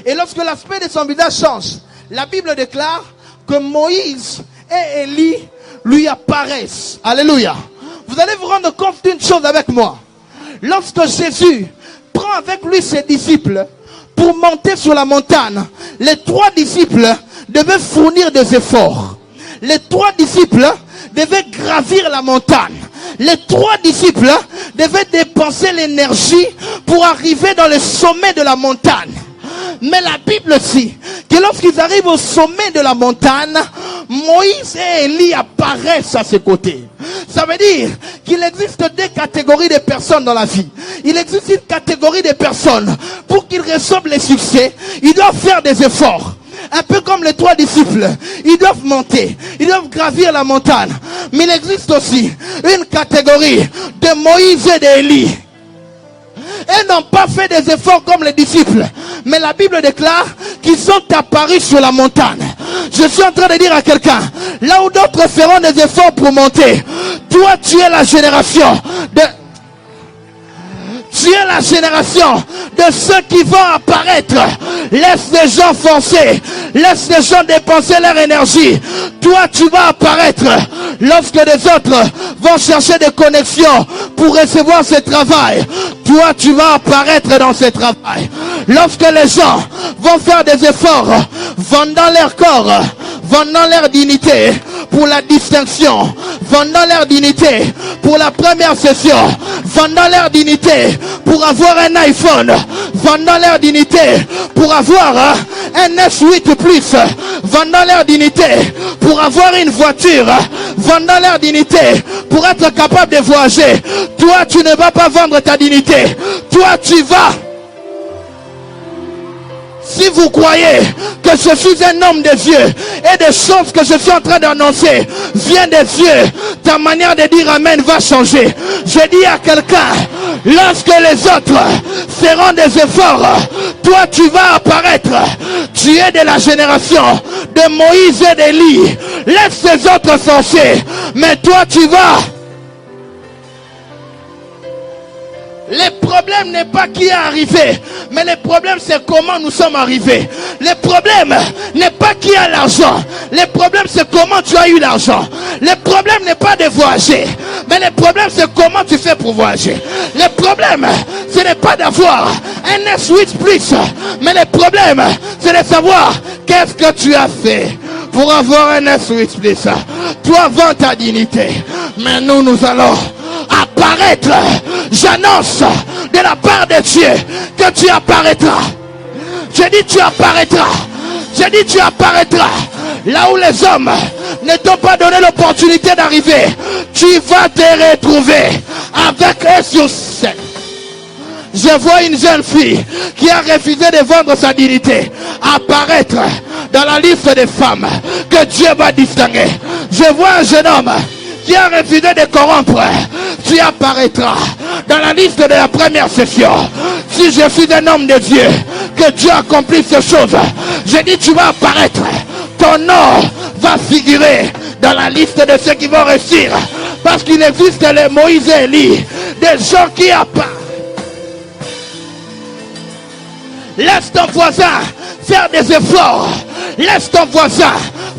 Et lorsque l'aspect de son visage change, la Bible déclare que Moïse et Élie lui apparaissent. Alléluia. Vous allez vous rendre compte d'une chose avec moi. Lorsque Jésus prend avec lui ses disciples pour monter sur la montagne, les 3 disciples devaient fournir des efforts. Les 3 disciples devaient gravir la montagne. Les 3 disciples devaient dépenser l'énergie pour arriver dans le sommet de la montagne. Mais la Bible dit que lorsqu'ils arrivent au sommet de la montagne, Moïse et Élie apparaissent à ses côtés. Ça veut dire qu'il existe 2 catégories de personnes dans la vie. Il existe une catégorie de personnes, pour qu'ils reçoivent les succès, ils doivent faire des efforts. Un peu comme les 3 disciples, ils doivent monter, ils doivent gravir la montagne. Mais il existe aussi une catégorie de Moïse et d'Élie. Ils n'ont pas fait des efforts comme les disciples, mais la Bible déclare qu'ils sont apparus sur la montagne. Je suis en train de dire à quelqu'un, là où d'autres feront des efforts pour monter, toi tu es la génération de... Tu es la génération de ceux qui vont apparaître. Laisse les gens foncer. Laisse les gens dépenser leur énergie. Toi, tu vas apparaître. Lorsque les autres vont chercher des connexions pour recevoir ce travail, toi, tu vas apparaître dans ce travail. Lorsque les gens vont faire des efforts, vendant leur corps, vendant leur dignité pour la distinction, vendant leur dignité pour la première session, vendant leur dignité pour avoir un iPhone, vendant leur dignité pour avoir un S8 Plus, vendant leur dignité pour avoir une voiture, vendant leur dignité pour être capable de voyager. Toi, tu ne vas pas vendre ta dignité. Toi, tu vas... Si vous croyez que je suis un homme de Dieu et des choses que je suis en train d'annoncer viennent de Dieu, ta manière de dire Amen va changer. Je dis à quelqu'un, lorsque les autres feront des efforts, toi tu vas apparaître. Tu es de la génération de Moïse et d'Élie. Laisse les autres foncer, mais toi tu vas... Le problème n'est pas qui est arrivé, mais le problème c'est comment nous sommes arrivés. Le problème n'est pas qui a l'argent, le problème c'est comment tu as eu l'argent. Le problème n'est pas de voyager, mais le problème c'est comment tu fais pour voyager. Le problème ce n'est pas d'avoir un S8 Plus, mais le problème c'est de savoir qu'est-ce que tu as fait pour avoir un S8 Plus. Toi vends ta dignité, mais nous allons apparaître. J'annonce de la part de Dieu que tu apparaîtras. Je dis tu apparaîtras. Je dis tu apparaîtras. Là où les hommes ne t'ont pas donné l'opportunité d'arriver, tu vas te retrouver avec eux sur scène. Je vois une jeune fille qui a refusé de vendre sa dignité apparaître dans la liste des femmes que Dieu va distinguer. Je vois un jeune homme qui a refusé de corrompre. Tu apparaîtras dans la liste de la première session. Si je suis un homme de Dieu, que Dieu accomplit ces choses, je dis tu vas apparaître. Ton nom va figurer dans la liste de ceux qui vont réussir. Parce qu'il existe les Moïse et Élie, des gens qui apparaissent. Laisse ton voisin faire des efforts. Laisse ton voisin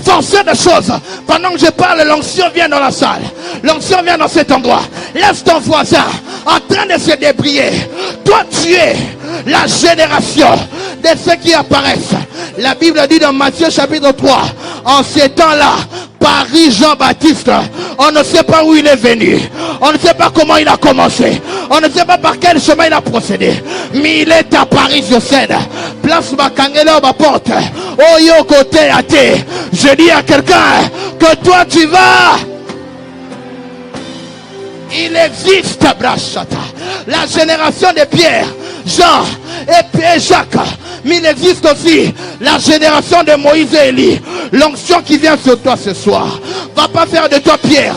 forcer des choses. Pendant que je parle, l'onction vient dans la salle. L'onction vient dans cet endroit. Laisse ton voisin en train de se débrouiller. Toi, tu es la génération de ceux qui apparaissent. La Bible dit dans Matthieu chapitre 3, en ces temps-là, Paris Jean-Baptiste, on ne sait pas où il est venu, on ne sait pas comment il a commencé, on ne sait pas par quel chemin il a procédé, mais il est à Paris, je cède, place Makangela ma porte, oh yo côté à thé. Je dis à quelqu'un que toi tu vas. Il existe, Brachata, la génération de Pierre, Jean et Jacques. Mais il existe aussi la génération de Moïse et Élie. L'onction qui vient sur toi ce soir va pas faire de toi Pierre.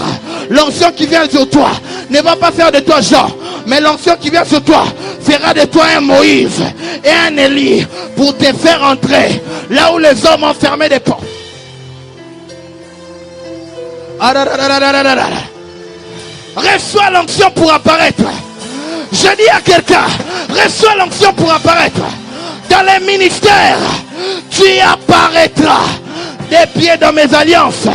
L'onction qui vient sur toi ne va pas faire de toi Jean. Mais l'onction qui vient sur toi fera de toi un Moïse et un Élie pour te faire entrer là où les hommes ont fermé des portes. Reçois l'onction pour apparaître. Je dis à quelqu'un, reçois l'onction pour apparaître. Dans les ministères, tu apparaîtras. Des pieds dans mes alliances,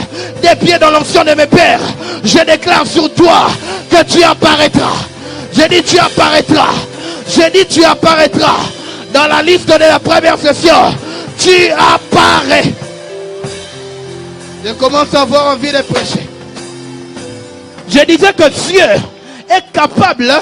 des pieds dans l'onction de mes pères. Je déclare sur toi que tu apparaîtras. J'ai dit tu apparaîtras. J'ai dit tu apparaîtras. Dans la liste de la première session, tu apparais. Je commence à avoir envie de prêcher. Je disais que Dieu est capable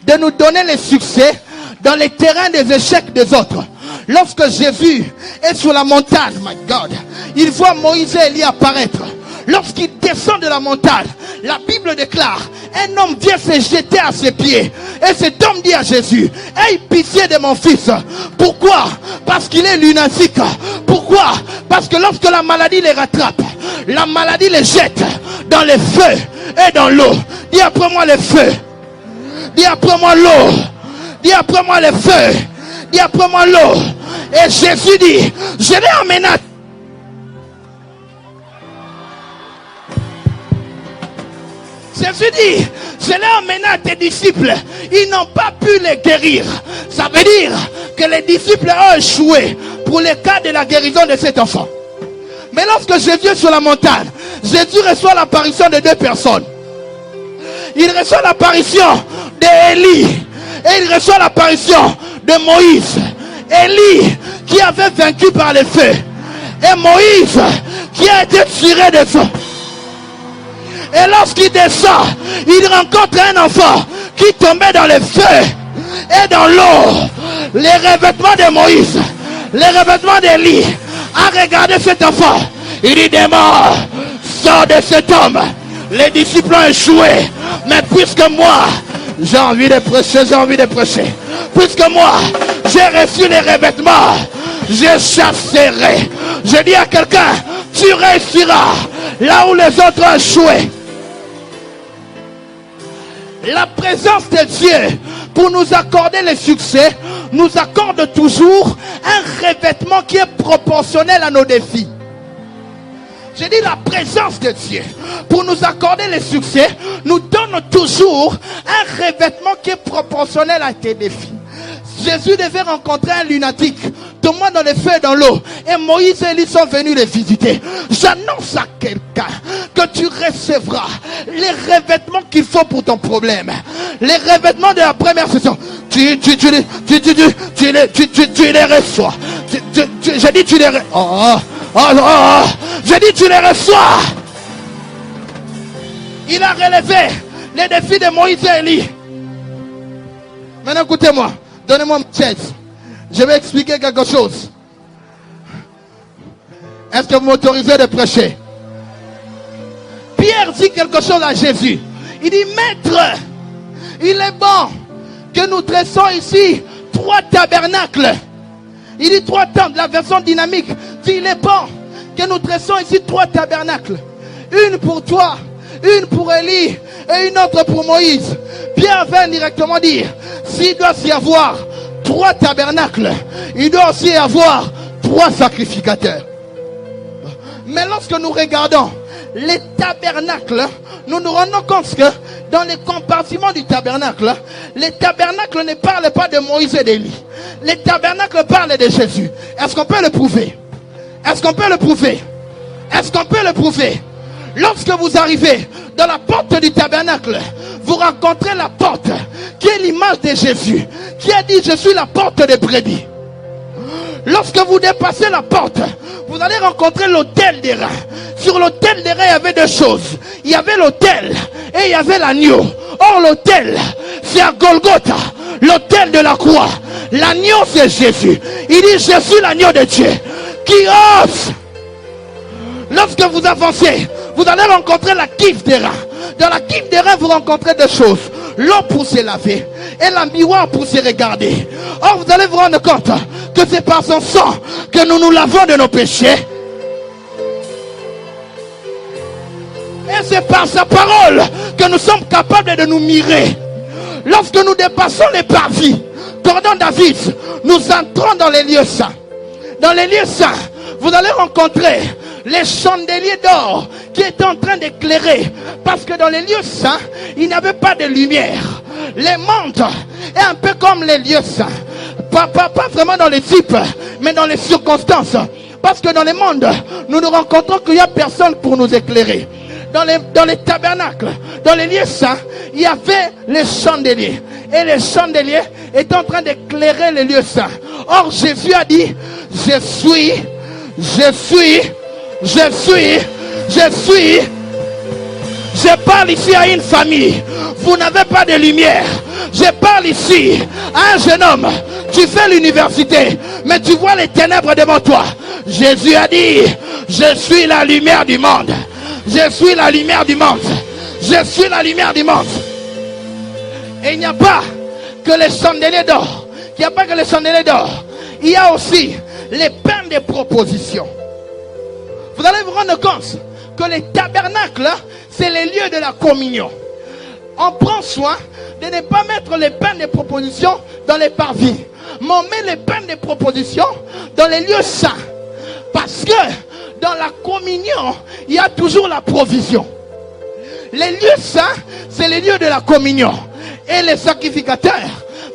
de nous donner les succès dans les terrains des échecs des autres. Lorsque Jésus est sur la montagne, my God, il voit Moïse et Élie apparaître. Lorsqu'il descend de la montagne, la Bible déclare, un homme vient se jeter à ses pieds. Et cet homme dit à Jésus, aie pitié de mon fils. Pourquoi? Parce qu'il est lunatique. Pourquoi? Parce que lorsque la maladie les rattrape, la maladie les jette dans les feux et dans l'eau. Dis après moi les feux. Dis après moi l'eau. Dis après moi les feux. Dis après moi l'eau. Et Jésus dit, je l'ai emmené. Jésus dit, je l'ai emmené à tes disciples. Ils n'ont pas pu les guérir. Ça veut dire que les disciples ont échoué pour le cas de la guérison de cet enfant. Mais lorsque Jésus est sur la montagne, Jésus reçoit l'apparition de deux personnes. Il reçoit l'apparition d'Élie et il reçoit l'apparition de Moïse. Élie qui avait vaincu par les feux et Moïse qui a été tiré de feu. Et lorsqu'il descend, il rencontre un enfant qui tombait dans les feux et dans l'eau. Les revêtements de Moïse, les revêtements d'Élie, a regardé cet enfant. Il dit, démon, sors de cet homme. Les disciples ont échoué. Mais puisque moi, j'ai envie de prêcher, j'ai envie de prêcher. Puisque moi, j'ai reçu les revêtements, je chasserai. Je dis à quelqu'un, tu réussiras là où les autres ont échoué. La présence de Dieu, pour nous accorder le succès, nous accorde toujours un revêtement qui est proportionnel à nos défis. J'ai dit la présence de Dieu, pour nous accorder le succès, nous donne toujours un revêtement qui est proportionnel à tes défis. Jésus devait rencontrer un lunatique, tombant dans les feux et dans l'eau. Et Moïse et Élie sont venus les visiter. J'annonce à quelqu'un que tu recevras les revêtements qu'il faut pour ton problème. Les revêtements de la première session. Tu les reçois. J'ai dit tu les reçois. J'ai dit tu les reçois. Il a relevé les défis de Moïse et Élie. Maintenant écoutez-moi. Donnez-moi une chaise. Je vais expliquer quelque chose. Est-ce que vous m'autorisez de prêcher? Pierre dit quelque chose à Jésus. Il dit, Maître, il est bon que nous dressons ici 3 tabernacles. Il dit 3 temps, la version dynamique. Dit, il est bon que nous dressons ici 3 tabernacles. Une pour toi, une pour Élie et une autre pour Moïse. Pierre vient directement dire, s'il doit y avoir 3 tabernacles, il doit aussi y avoir 3 sacrificateurs. Mais lorsque nous regardons les tabernacles, nous nous rendons compte que dans les compartiments du tabernacle, les tabernacles ne parlent pas de Moïse et d'Élie. Les tabernacles parlent de Jésus. Est-ce qu'on peut le prouver? Est-ce qu'on peut le prouver? Est-ce qu'on peut le prouver? Lorsque vous arrivez dans la porte du tabernacle, vous rencontrez la porte qui est l'image de Jésus, qui a dit je suis la porte des brebis. Lorsque vous dépassez la porte, vous allez rencontrer l'autel des reins. Sur l'autel des reins, il y avait 2 choses. Il y avait l'autel et il y avait l'agneau. Or l'autel, c'est à Golgotha, l'autel de la croix. L'agneau, c'est Jésus. Il dit je suis l'agneau de Dieu qui ose. Lorsque vous avancez, vous allez rencontrer la cuve des reins. Dans la cuve des reins, vous rencontrez 2 choses. L'eau pour se laver et la miroir pour se regarder. Or, vous allez vous rendre compte que c'est par son sang que nous nous lavons de nos péchés. Et c'est par sa parole que nous sommes capables de nous mirer. Lorsque nous dépassons les parvis, cordon David, nous entrons dans les lieux saints. Dans les lieux saints, vous allez rencontrer les chandeliers d'or qui étaient en train d'éclairer. Parce que dans les lieux saints, il n'y avait pas de lumière. Les mondes est un peu comme les lieux saints. Pas vraiment dans les types, mais dans les circonstances. Parce que dans les mondes, nous nous rencontrons qu'il n'y a personne pour nous éclairer. Dans les tabernacles, dans les lieux saints, il y avait les chandeliers. et les chandeliers étaient en train d'éclairer les lieux saints. Or Jésus a dit, je suis. Je parle ici à une famille. Vous n'avez pas de lumière. Je parle ici à un jeune homme. Tu fais l'université, mais tu vois les ténèbres devant toi. Jésus a dit, je suis la lumière du monde. Je suis la lumière du monde. Je suis la lumière du monde. Et il n'y a pas que les chandeliers d'or. Il n'y a pas que les chandeliers d'or. Il y a aussi les pains de proposition. Vous allez vous rendre compte que les tabernacles, c'est les lieux de la communion. On prend soin de ne pas mettre les pains de proposition dans les parvis, mais on met les pains de proposition dans les lieux saints. Parce que dans la communion, il y a toujours la provision. Les lieux saints, c'est les lieux de la communion. Et les sacrificateurs,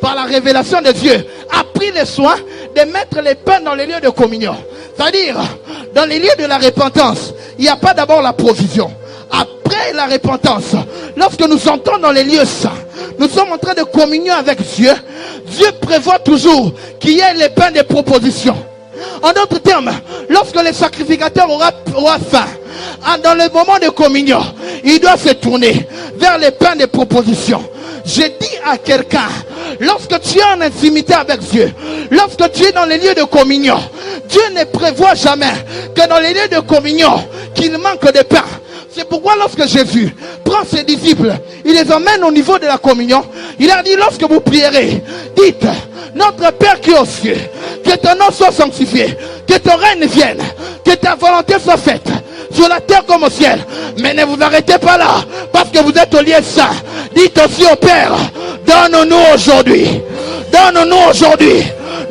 par la révélation de Dieu, a pris le soin de mettre les pains dans les lieux de communion. C'est-à-dire, dans les lieux de la repentance, il n'y a pas d'abord la provision. Après la repentance, lorsque nous entrons dans les lieux saints, nous sommes en train de communion avec Dieu. Dieu prévoit toujours qu'il y ait les pains de proposition. En d'autres termes, lorsque le sacrificateur aura faim, dans le moment de communion, il doit se tourner vers les pains de proposition. Je dis à quelqu'un, lorsque tu es en intimité avec Dieu, lorsque tu es dans les lieux de communion, Dieu ne prévoit jamais que dans les lieux de communion, qu'il manque de pain. C'est pourquoi lorsque Jésus prend ses disciples, il les emmène au niveau de la communion. Il a dit, lorsque vous prierez, dites, notre Père qui est aux cieux, que ton nom soit sanctifié, que ton règne vienne, que ta volonté soit faite, sur la terre comme au ciel. Mais ne vous arrêtez pas là, parce que vous êtes au lieu saint. Dites aussi au Père, donne-nous aujourd'hui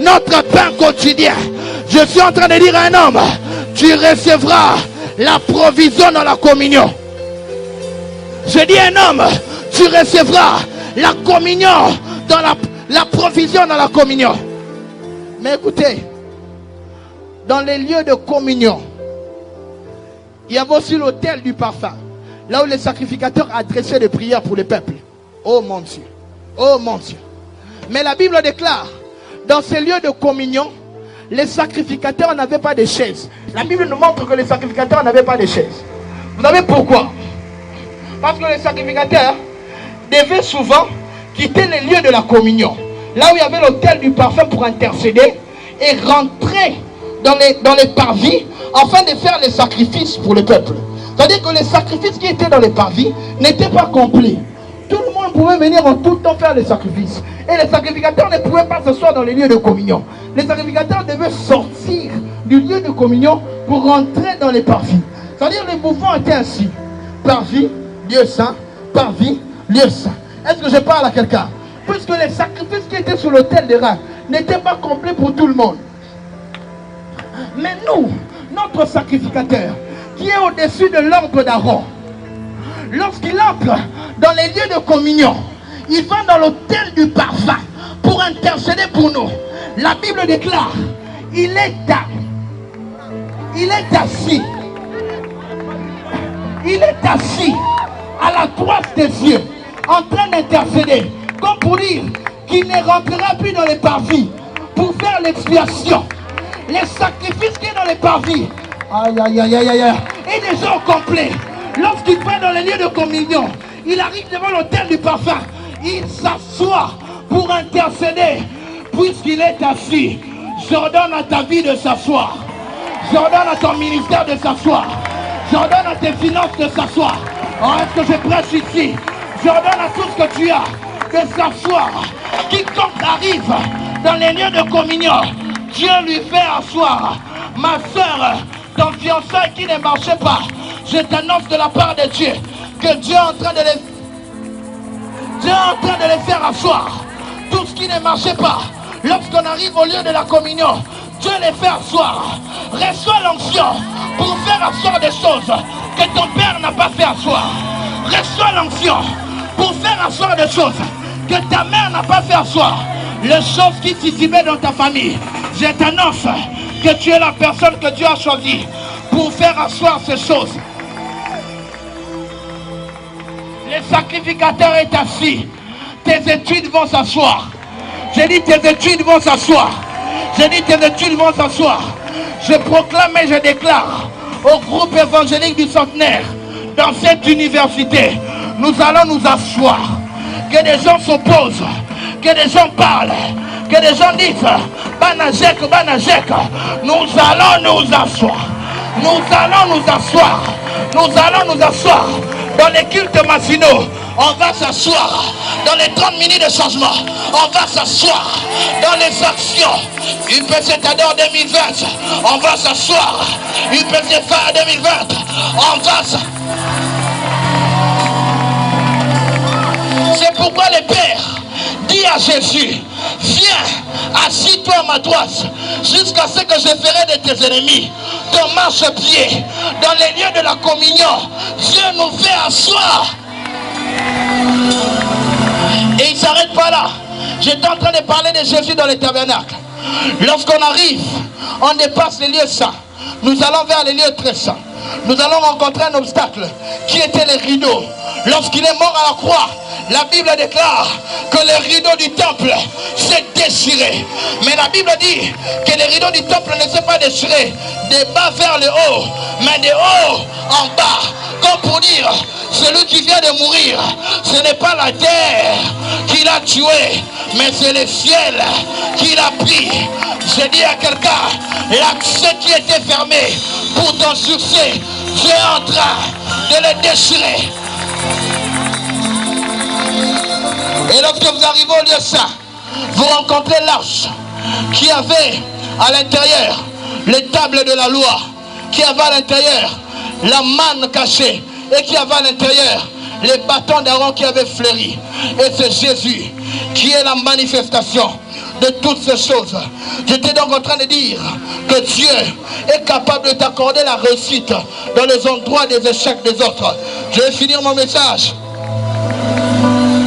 notre pain quotidien. Je suis en train de dire à un homme, tu recevras la provision dans la communion. Je dis à un homme, tu recevras la communion dans la provision dans la communion. Mais écoutez, dans les lieux de communion, il y avait aussi l'autel du parfum, là où les sacrificateurs adressaient des prières pour le peuple. Oh mon Dieu, oh mon Dieu. Mais la Bible déclare, dans ces lieux de communion, les sacrificateurs n'avaient pas de chaises. La Bible nous montre que les sacrificateurs n'avaient pas de chaises. Vous savez pourquoi? Parce que les sacrificateurs devaient souvent quitter les lieux de la communion, là où il y avait l'autel du parfum pour intercéder, et rentrer dans les parvis afin de faire les sacrifices pour le peuple. C'est-à-dire que les sacrifices qui étaient dans les parvis n'étaient pas complets. Tout le monde pouvait venir en tout temps faire les sacrifices. Et les sacrificateurs ne pouvaient pas s'asseoir dans les lieux de communion. Les sacrificateurs devaient sortir du lieu de communion pour rentrer dans les parvis. C'est-à-dire les mouvements étaient ainsi. Parvis, lieu saint, parvis, lieu saint. Est-ce que je parle à quelqu'un? Puisque les sacrifices qui étaient sur l'autel des reins n'étaient pas complets pour tout le monde. Mais nous, notre sacrificateur, qui est au-dessus de l'ordre d'Aaron, lorsqu'il entre dans les lieux de communion, il va dans l'autel du parfum pour intercéder pour nous. La Bible déclare, il est assis à la droite des cieux, en train d'intercéder, comme pour dire qu'il ne rentrera plus dans les parvis pour faire l'expiation. Les sacrifices qui sont dans les parvis, est déjà au complet. Lorsqu'il va dans les lieux de communion, il arrive devant l'autel du parfum, il s'assoit pour intercéder. Puisqu'il est assis, j'ordonne à ta vie de s'asseoir, j'ordonne à ton ministère de s'asseoir, j'ordonne à tes finances de s'asseoir. Oh, est-ce que je prêche ici? J'ordonne à tout ce que tu as de s'asseoir. Quiconque arrive dans les lieux de communion, Dieu lui fait asseoir. Ma soeur, ton fiançailles qui ne marchait pas, je t'annonce de la part de Dieu que Dieu est en train de les faire asseoir. Tout ce qui ne marchait pas, lorsqu'on arrive au lieu de la communion, Dieu les fait asseoir. Reçois l'onction pour faire asseoir des choses que ton père n'a pas fait asseoir. Reçois l'onction pour faire asseoir des choses que ta mère n'a pas fait asseoir. Les choses qui titibaient dans ta famille, je t'annonce que tu es la personne que Dieu a choisie pour faire asseoir ces choses. Le sacrificateur est assis tes études vont s'asseoir. J'ai dit tes études vont s'asseoir. J'ai dit tes études vont s'asseoir. Je proclame et je déclare au groupe évangélique du Centenaire, dans cette université, nous allons nous asseoir. Que des gens s'opposent, que des gens parlent, que des gens disent Banajek, Banajek. Nous allons nous asseoir. Nous allons nous asseoir. Nous allons nous asseoir. Dans les cultes matinaux, on va s'asseoir. Dans les 30 minutes de changement, on va s'asseoir. Dans les actions, UPC Tador 2020, on va s'asseoir. UPC Phare 2020, on va s'asseoir. C'est pourquoi le Père dit à Jésus, viens, assis-toi à ma droite, jusqu'à ce que je ferai de tes ennemis ton marchepied. Dans les lieux de la communion, Dieu nous fait asseoir. Et il ne s'arrête pas là. J'étais en train de parler de Jésus dans le tabernacle. Lorsqu'on arrive, on dépasse les lieux saints. Nous allons vers les lieux très saints. Nous allons rencontrer un obstacle qui était les rideaux. Lorsqu'il est mort à la croix, la Bible déclare que le rideau du temple s'est déchiré. Mais la Bible dit que le rideau du temple ne s'est pas déchiré de bas vers le haut, mais de haut en bas. Comme pour dire, celui qui vient de mourir, ce n'est pas la terre qui l'a tué, mais c'est le ciel qui l'a pris. Je dis à quelqu'un, l'accès qui était fermé pour ton succès, Dieu est en train de le déchirer. Et lorsque vous arrivez au lieu saint, vous rencontrez l'arche qui avait à l'intérieur les tables de la loi, qui avait à l'intérieur la manne cachée et qui avait à l'intérieur les bâtons d'Aaron qui avaient fleuri. Et c'est Jésus qui est la manifestation de toutes ces choses. J'étais donc en train de dire que Dieu est capable de t'accorder la réussite dans les endroits des échecs des autres. Je vais finir mon message.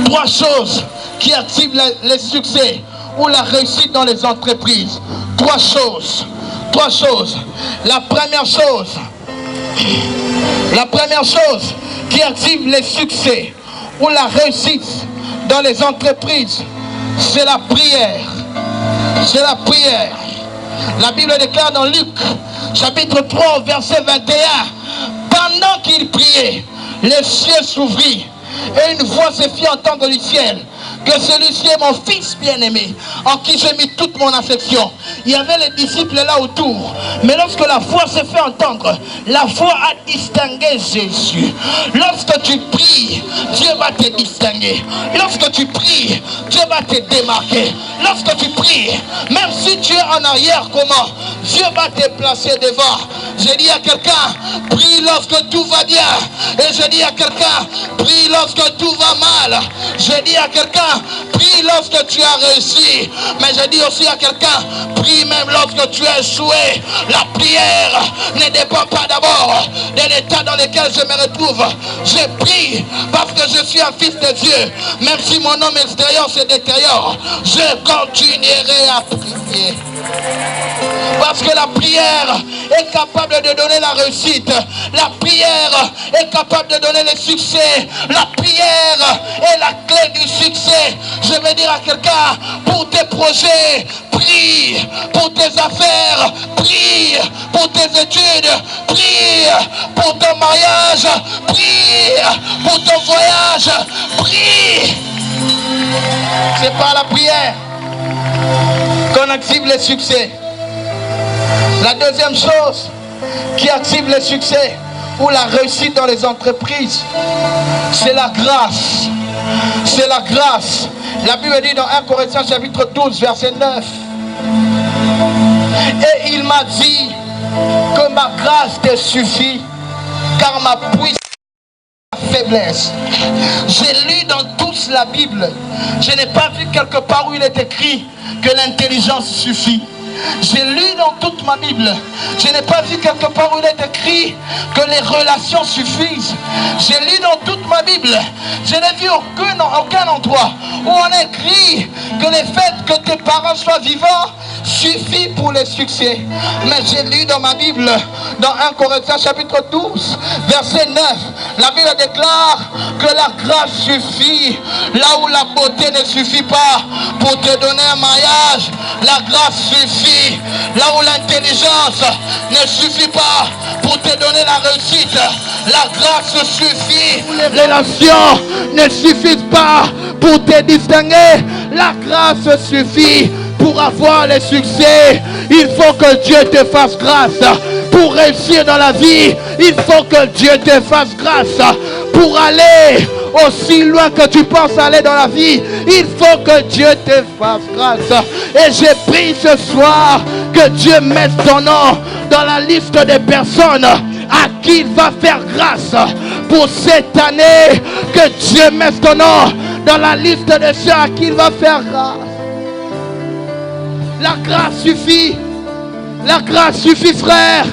3 choses qui activent les succès ou la réussite dans les entreprises. 3 choses. 3 choses. La première chose qui active les succès ou la réussite dans les entreprises, c'est la prière. C'est la prière. La Bible déclare dans Luc, chapitre 3, verset 21, pendant qu'il priait, les cieux s'ouvrirent et une voix se fit entendre du ciel, que celui-ci est mon fils bien-aimé, en qui j'ai mis toute mon affection. Il y avait les disciples là autour, mais lorsque la voix s'est fait entendre, la voix a distingué Jésus. Lorsque tu pries, Dieu va te distinguer. Lorsque tu pries, Dieu va te démarquer. Lorsque tu pries, même si tu es en arrière, comment? Dieu va te placer devant. J'ai dit à quelqu'un, prie lorsque tout va bien. Et je dis à quelqu'un, prie lorsque tout va mal. Je dis à quelqu'un, prie lorsque tu as réussi. Mais je dis aussi à quelqu'un, prie même lorsque tu as échoué. La prière ne dépend pas d'abord de l'état dans lequel je me retrouve. Je prie parce que je suis un fils de Dieu. Même si mon homme extérieur se détériore, je continuerai à prier. Parce que la prière est capable de donner la réussite. La prière est capable de donner le succès. La prière est la clé du succès. Je vais dire à quelqu'un, pour tes projets, prie. Pour tes affaires, prie. Pour tes études, prie. Pour ton mariage, prie. Pour ton voyage, prie. C'est par la prière qu'on active le succès. La deuxième chose qui active le succès ou la réussite dans les entreprises, c'est la grâce. C'est la grâce. La Bible dit dans 1 Corinthiens chapitre 12 verset 9, et il m'a dit que ma grâce te suffit, car ma puissance est la faiblesse. J'ai lu dans toute la Bible, je n'ai pas vu quelque part où il est écrit que l'intelligence suffit. J'ai lu dans toute ma Bible, je n'ai pas vu quelque part où il est écrit que les relations suffisent. J'ai lu dans toute ma Bible, je n'ai vu aucun endroit où on écrit que le fait que tes parents soient vivants suffit pour le succès. Mais j'ai lu dans ma Bible, dans 1 Corinthiens chapitre 12, verset 9, la Bible déclare que la grâce suffit là où la beauté ne suffit pas pour te donner un mariage. La grâce suffit là où l'intelligence ne suffit pas pour te donner la réussite. La grâce suffit. Les relations ne suffisent pas pour te distinguer. La grâce suffit pour avoir le succès. Il faut que Dieu te fasse grâce. Pour réussir dans la vie, il faut que Dieu te fasse grâce. Pour aller aussi loin que tu penses aller dans la vie, il faut que Dieu te fasse grâce. Et j'ai pris ce soir que Dieu mette ton nom dans la liste des personnes à qui il va faire grâce pour cette année. Que Dieu mette ton nom dans la liste de ceux à qui il va faire grâce. La grâce suffit. La grâce suffit, frère.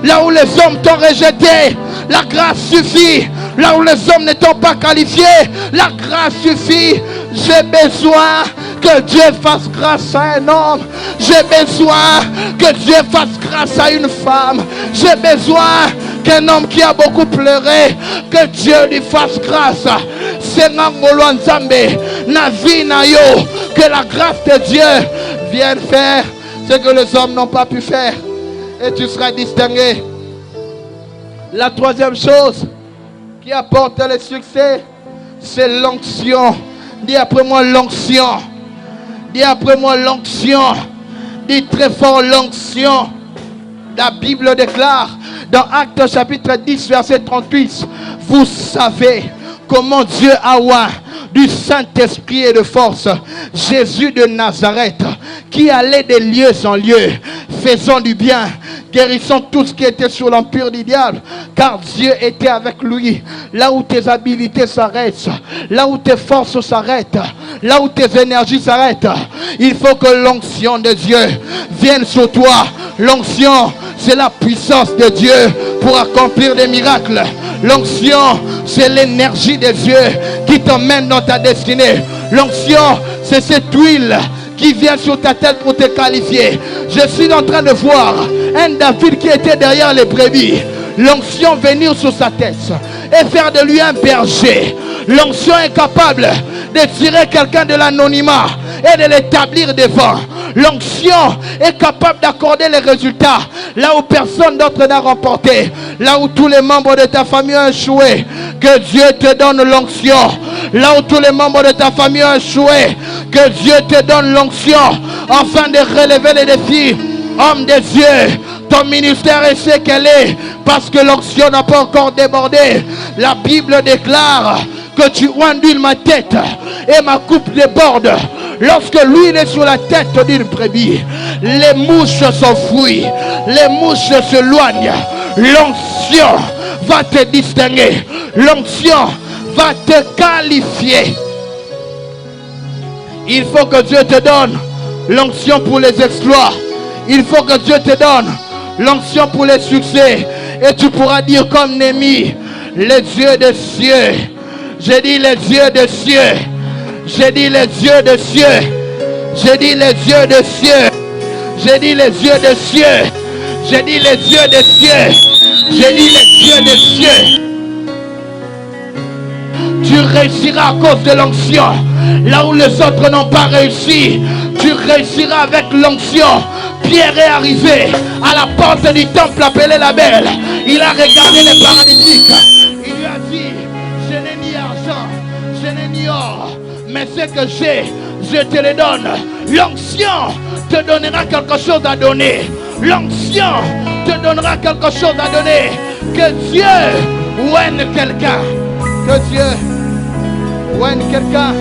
Là où les hommes t'ont rejeté, la grâce suffit. Là où les hommes ne t'ont pas qualifié, la grâce suffit. J'ai besoin que Dieu fasse grâce à un homme. J'ai besoin que Dieu fasse grâce à une femme. J'ai besoin qu'un homme qui a beaucoup pleuré, que Dieu lui fasse grâce. Que la grâce de Dieu vienne faire ce que les hommes n'ont pas pu faire. Et tu seras distingué. La troisième chose qui apporte le succès, c'est l'onction. Dis après moi l'onction. Dis après moi l'onction. Dis très fort l'onction. La Bible déclare dans Actes chapitre 10 verset 38, vous savez comment Dieu a oint du Saint-Esprit et de force Jésus de Nazareth, qui allait de lieu en lieu, faisant du bien, guérissant tout ce qui était sur l'empire du diable, car Dieu était avec lui. Là où tes habilités s'arrêtent, là où tes forces s'arrêtent, là où tes énergies s'arrêtent, il faut que l'onction de Dieu vienne sur toi. L'onction, c'est la puissance de Dieu pour accomplir des miracles. L'onction, c'est l'énergie de Dieu qui t'emmène dans ta destinée. L'onction, c'est cette huile qui vient sur ta tête pour te qualifier. Je suis en train de voir un David qui était derrière les brebis. L'onction venir sur sa tête et faire de lui un berger. L'onction est capable de tirer quelqu'un de l'anonymat et de l'établir devant. L'onction est capable d'accorder les résultats là où personne d'autre n'a remporté. Là où tous les membres de ta famille ont échoué, que Dieu te donne l'onction. Là où tous les membres de ta famille ont échoué, que Dieu te donne l'onction afin de relever les défis. Homme de Dieu, ton ministère est ce qu'elle est parce que l'onction n'a pas encore débordé. La Bible déclare que tu ondules ma tête et ma coupe déborde. Lorsque l'huile est sur la tête d'une brebis, les mouches s'enfuient, les mouches s'éloignent. L'onction va te distinguer, l'onction va te qualifier. Il faut que Dieu te donne l'onction pour les exploits. Il faut que Dieu te donne l'onction pour les succès. Et tu pourras dire comme Néhémie, les dieux des cieux. J'ai dit les dieux des cieux. J'ai dit les dieux des cieux. J'ai dit les dieux des cieux. J'ai dit les dieux des cieux. J'ai dit les dieux des cieux. J'ai dit les dieux des cieux. Tu réussiras à cause de l'onction. Là où les autres n'ont pas réussi, tu réussiras avec l'onction. Pierre est arrivé à la porte du temple appelé la Belle. Il a regardé les paralytiques. Il lui a dit, je n'ai ni argent, je n'ai ni or, mais ce que j'ai, je te le donne. L'onction te donnera quelque chose à donner. L'onction te donnera quelque chose à donner. Que Dieu ouène quelqu'un. Que Dieu ouène quelqu'un.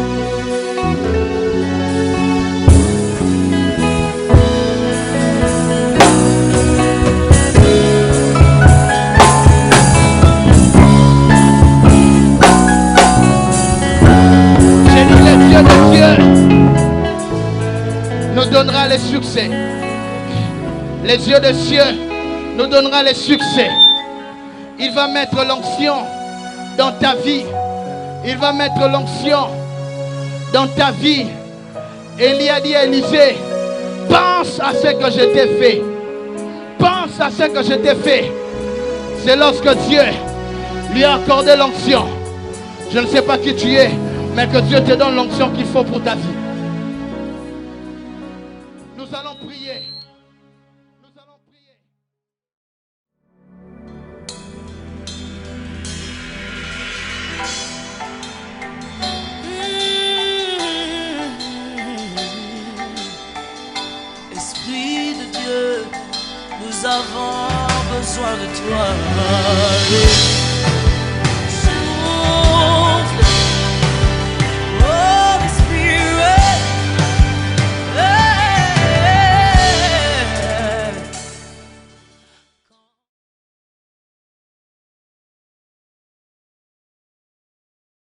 Dieu nous donnera les succès. Les yeux des cieux nous donnera les succès. Il va mettre l'onction dans ta vie. Il va mettre l'onction dans ta vie. Élie a dit à Élisée, Pense à ce que je t'ai fait. Pense à ce que je t'ai fait. C'est lorsque Dieu lui a accordé l'onction. Je ne sais pas qui tu es, mais que Dieu te donne l'onction qu'il faut pour ta vie. Nous allons prier. Nous allons prier. Esprit de Dieu, nous avons besoin de toi.